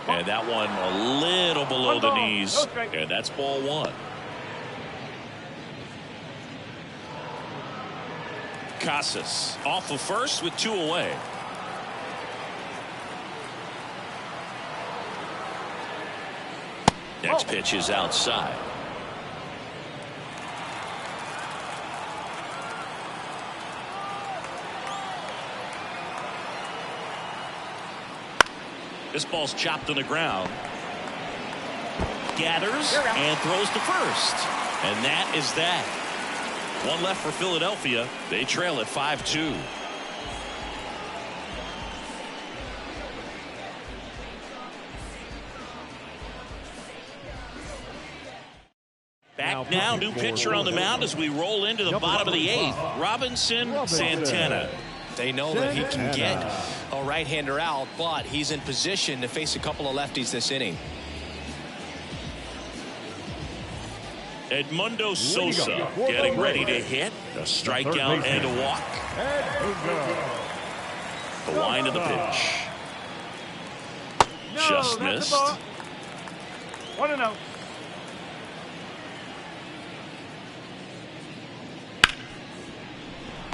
And that one a little below the knees. And that's ball 1. Casas off of first with 2 away. Next pitch is outside. This ball's chopped on the ground. Gathers and throws to first. And that is that. One left for Philadelphia. They trail at 5-2. Back now, new pitcher on the mound as we roll into the bottom of the 8th. Robinson Santana. They know that he can get a right-hander out, but he's in position to face a couple of lefties this inning. Edmundo Sosa getting ready to hit. A strikeout and a walk. The line of the pitch. Just missed. 1-0.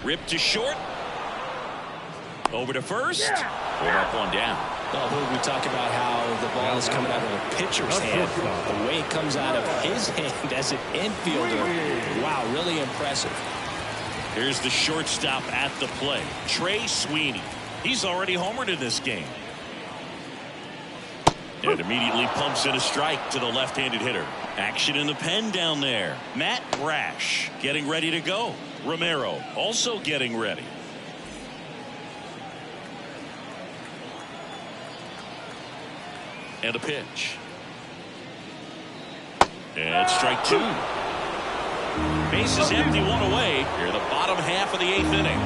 Ripped to short. Over to first. One up, one down. Well, we talk about how the ball is coming out of the pitcher's hand. The way it comes out of his hand as an infielder. Wow, really impressive. Here's the shortstop at the plate. Trey Sweeney. He's already homered in this game. And immediately pumps in a strike to the left-handed hitter. Action in the pen down there. Matt Brash getting ready to go. Romero also getting ready. And a pitch. And strike 2. Bases empty, one away. Here in the bottom half of the 8th inning.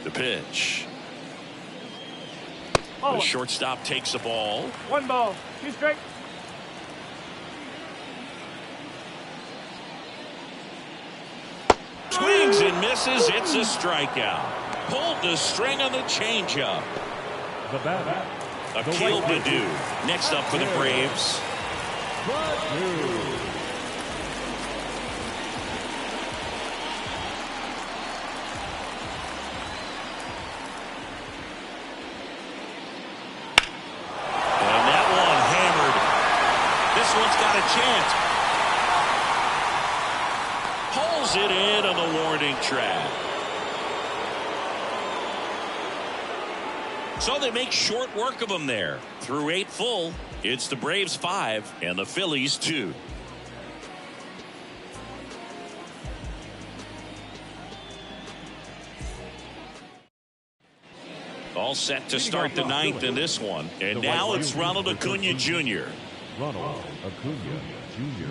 The pitch. The shortstop takes the ball. 1 ball, 2 strikes. Swings and misses. It's a strikeout. Pulled the string on the changeup. The bat. Akil Baddoo next up for the Braves. And that one hammered. This one's got a chance. Pulls it in on the warning track. So they make short work of them there. Through 8 full, it's the Braves 5 and the Phillies 2. All set to start the 9th in this one. And now it's Ronald Acuna Jr. Ronald Acuna Jr.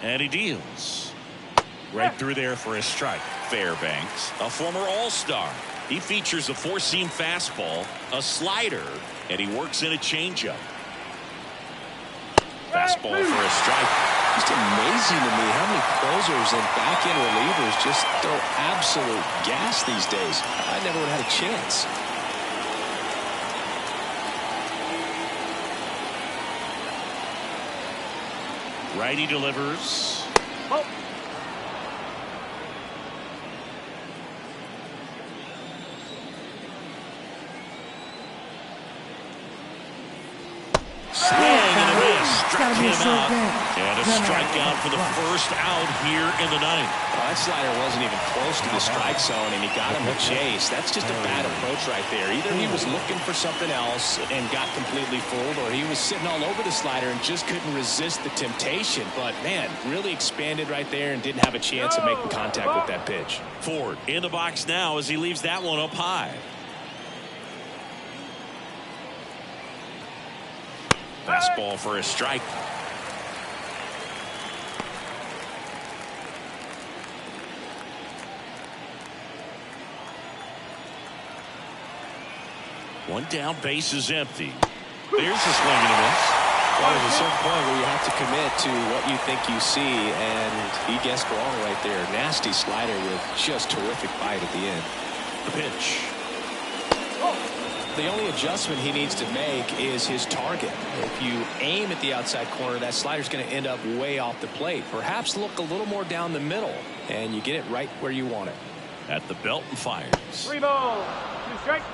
And he deals. Right through there for a strike. Fairbanks, a former All-Star. He features a 4-seam fastball, a slider, and he works in a changeup. Fastball for a strike. Just amazing to me how many closers and back-end relievers just go absolute gas these days. I never would have had a chance. Righty delivers. Oh. Swing and a miss. Struck him out. And a strikeout for the first out here in the 9th. Well, that slider wasn't even close to the strike zone, and he got him a chase. That's just a bad approach right there. Either he was looking for something else and got completely fooled, or he was sitting all over the slider and just couldn't resist the temptation. But, man, really expanded right there and didn't have a chance of making contact with that pitch. Ford in the box now as he leaves that one up high. Fastball for a strike. One down, base is empty. There's a swing and a miss. Well, there's a certain point where you have to commit to what you think you see, and he guessed wrong right there. Nasty slider with just terrific bite at the end. The pitch. the only adjustment he needs to make is his target. If you aim at the outside corner, that slider's going to end up way off the plate. Perhaps look a little more down the middle, and you get it right where you want it. At the belt and fires. 3 balls, 2 strikes.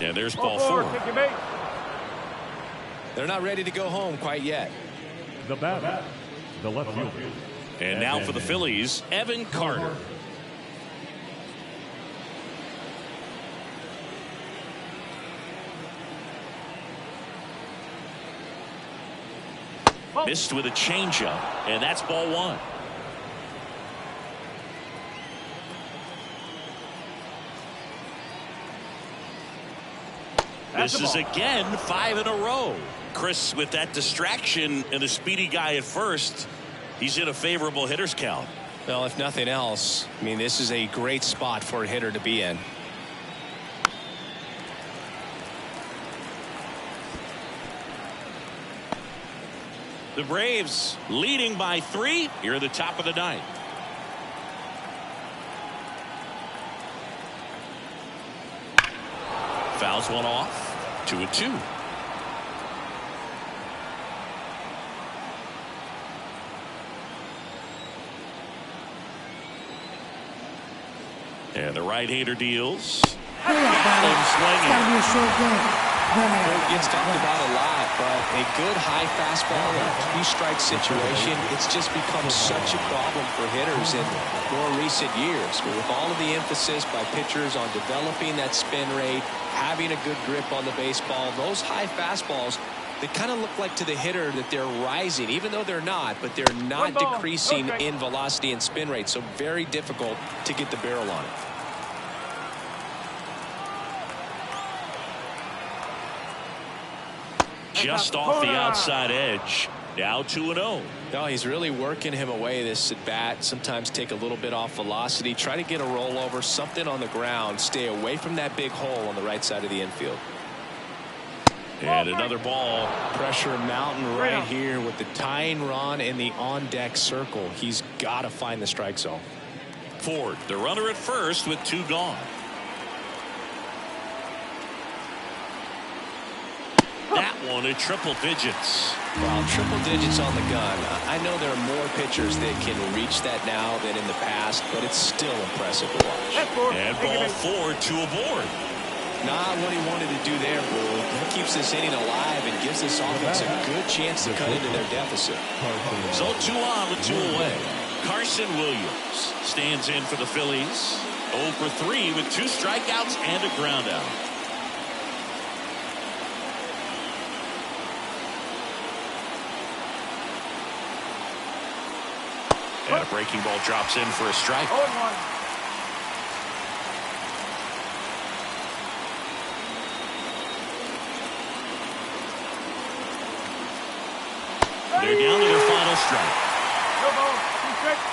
And there's ball 4. Take your base. They're not ready to go home quite yet. The batter, the left fielder. And now for the Phillies, Evan Carter. Missed with a changeup, and that's ball 1. Misses again, 5 in a row. Chris, with that distraction and a speedy guy at first, he's in a favorable hitter's count. Well, if nothing else, I mean, this is a great spot for a hitter to be in. The Braves leading by 3 here at the top of the 9th. Fouls one off. 2-2. And the right-hander deals. It gets talked about a lot, but a good high fastball in a 3-strike situation, it's just become such a problem for hitters in more recent years. But with all of the emphasis by pitchers on developing that spin rate, having a good grip on the baseball, those high fastballs, they kind of look like to the hitter that they're rising, even though they're not, but they're not decreasing in velocity and spin rate. So very difficult to get the barrel on it. Just off the outside edge. Now 2-0. No, he's really working him away this at bat. Sometimes take a little bit off velocity. Try to get a rollover, something on the ground. Stay away from that big hole on the right side of the infield. And another ball. Pressure mountain right here with the tying run in the on-deck circle. He's got to find the strike zone. Ford, the runner at first with 2 gone. That one at triple digits. Well, triple digits on the gun. I know there are more pitchers that can reach that now than in the past, but it's still impressive to watch. And ball 4, 2 aboard. Not what he wanted to do there, Bull. He keeps this inning alive and gives this offense a good chance to cut into their deficit. So 2 on with 2 away. Carson Williams stands in for the Phillies. 0 for 3 with 2 strikeouts and a ground out. And a breaking ball drops in for a strike. 0-1. They're down to their final strike. No ball, 2 strikes.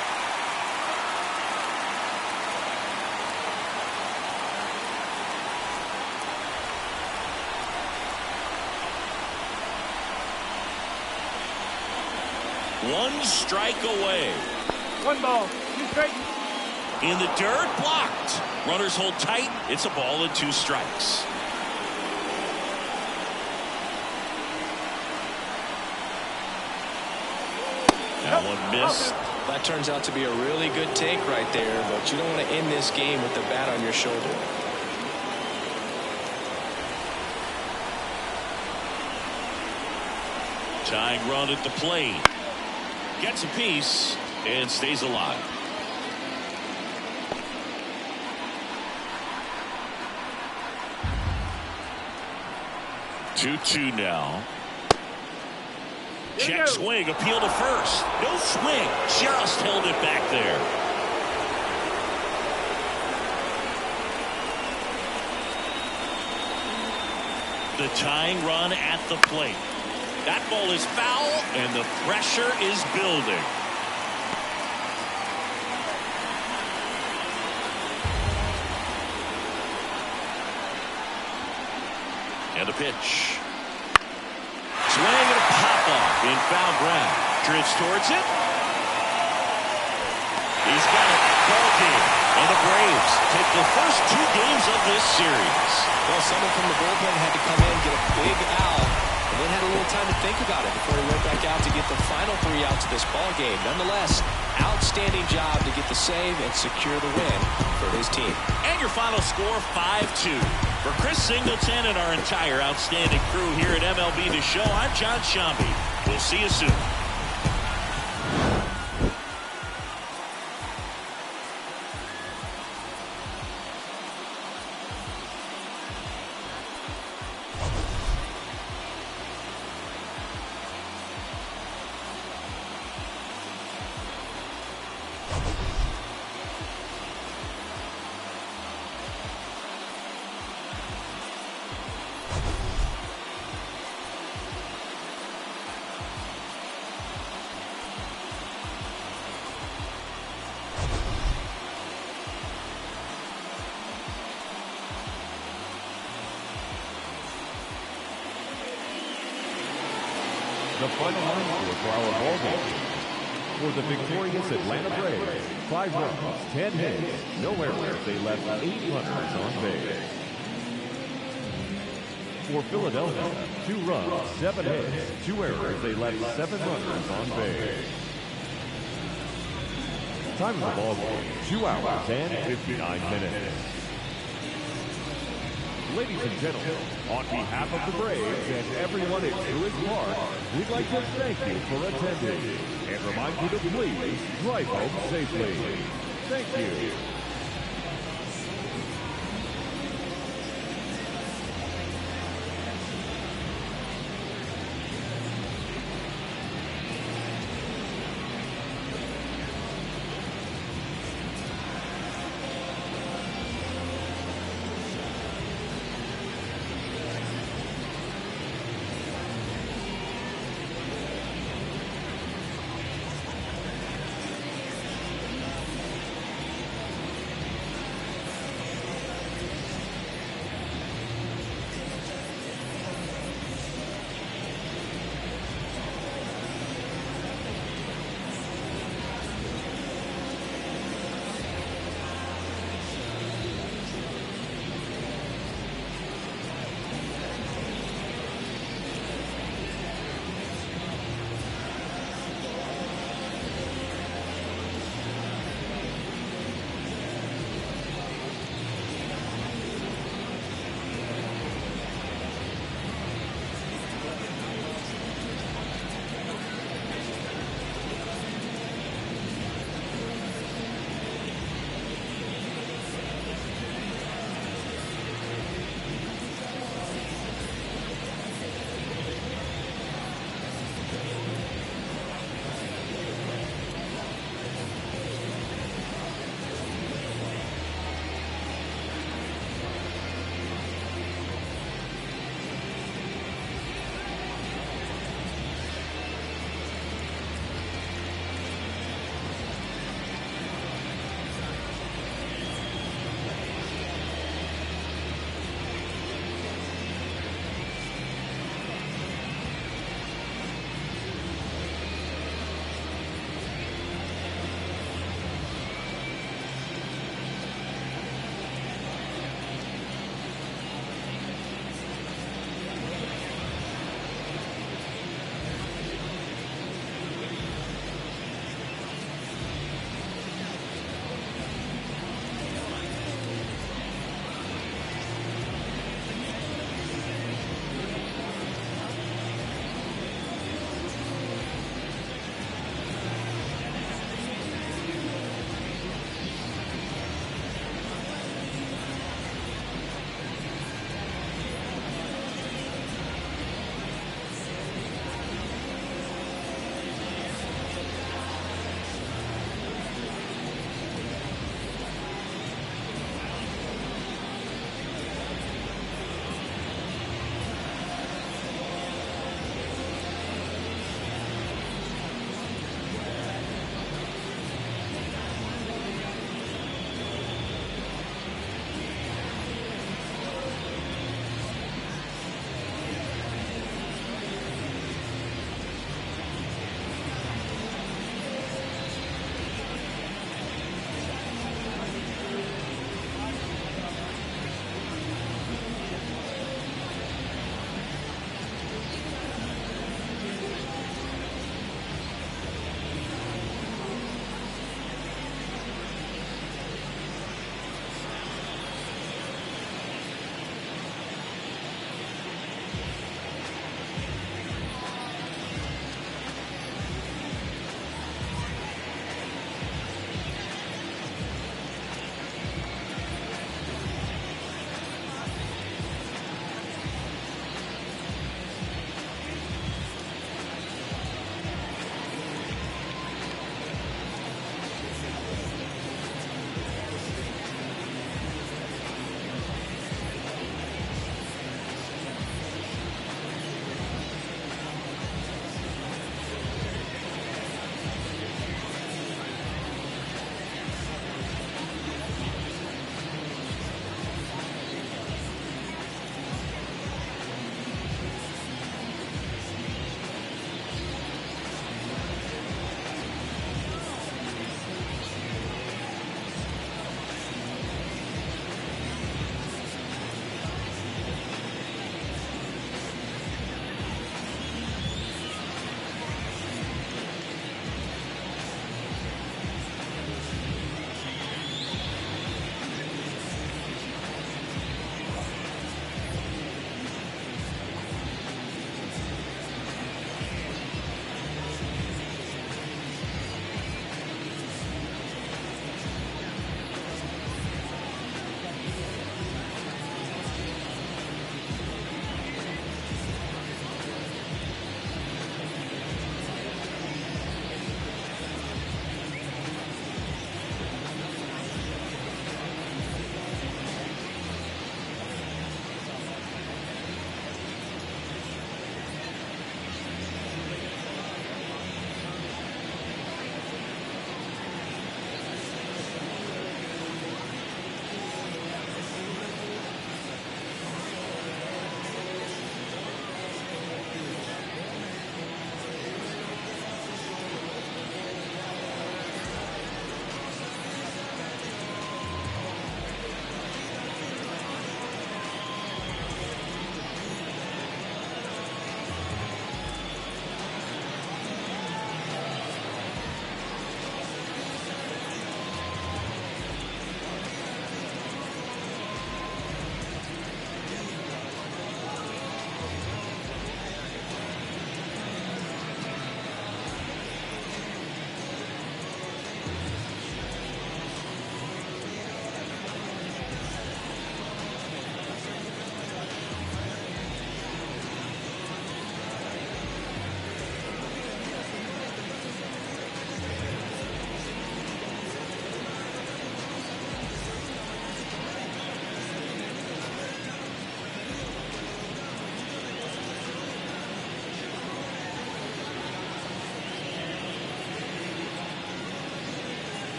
One strike away. 1 ball, 2 strikes. In the dirt, blocked. Runners hold tight. It's a ball and 2 strikes. That one missed. That turns out to be a really good take right there, but you don't want to end this game with the bat on your shoulder. Tying run at the plate. Gets a piece and stays alive. Two now. Check swing, appeal to first. No swing, just held it back there. The tying run at the plate. That ball is foul, and the pressure is building. And a pitch. Swing and a in foul ground. Drifts towards it. He's got it. Ball game. And the Braves take the first 2 games of this series. Well, someone from the bullpen had to come in, get a big out, and then had a little time to think about it before he went back out to get the final 3 outs of this ball game. Nonetheless, outstanding job to get the save and secure the win for his team. And your final score, 5-2. For Chris Singleton and our entire outstanding crew here at MLB The Show, I'm John Shambi. We'll see you soon. The final line score for our ball game. For the victorious Atlanta Braves, 5 runs, 10 hits, no errors. They left 8 runners on base. For Philadelphia, 2 runs, 7 hits, 2 errors. They left 7 runners on base. Time of the ball game, 2 hours and 59 minutes. Ladies and gentlemen, on behalf of the Braves and everyone at Truist Park, we'd like to thank you for attending and remind you to please drive home safely. Thank you.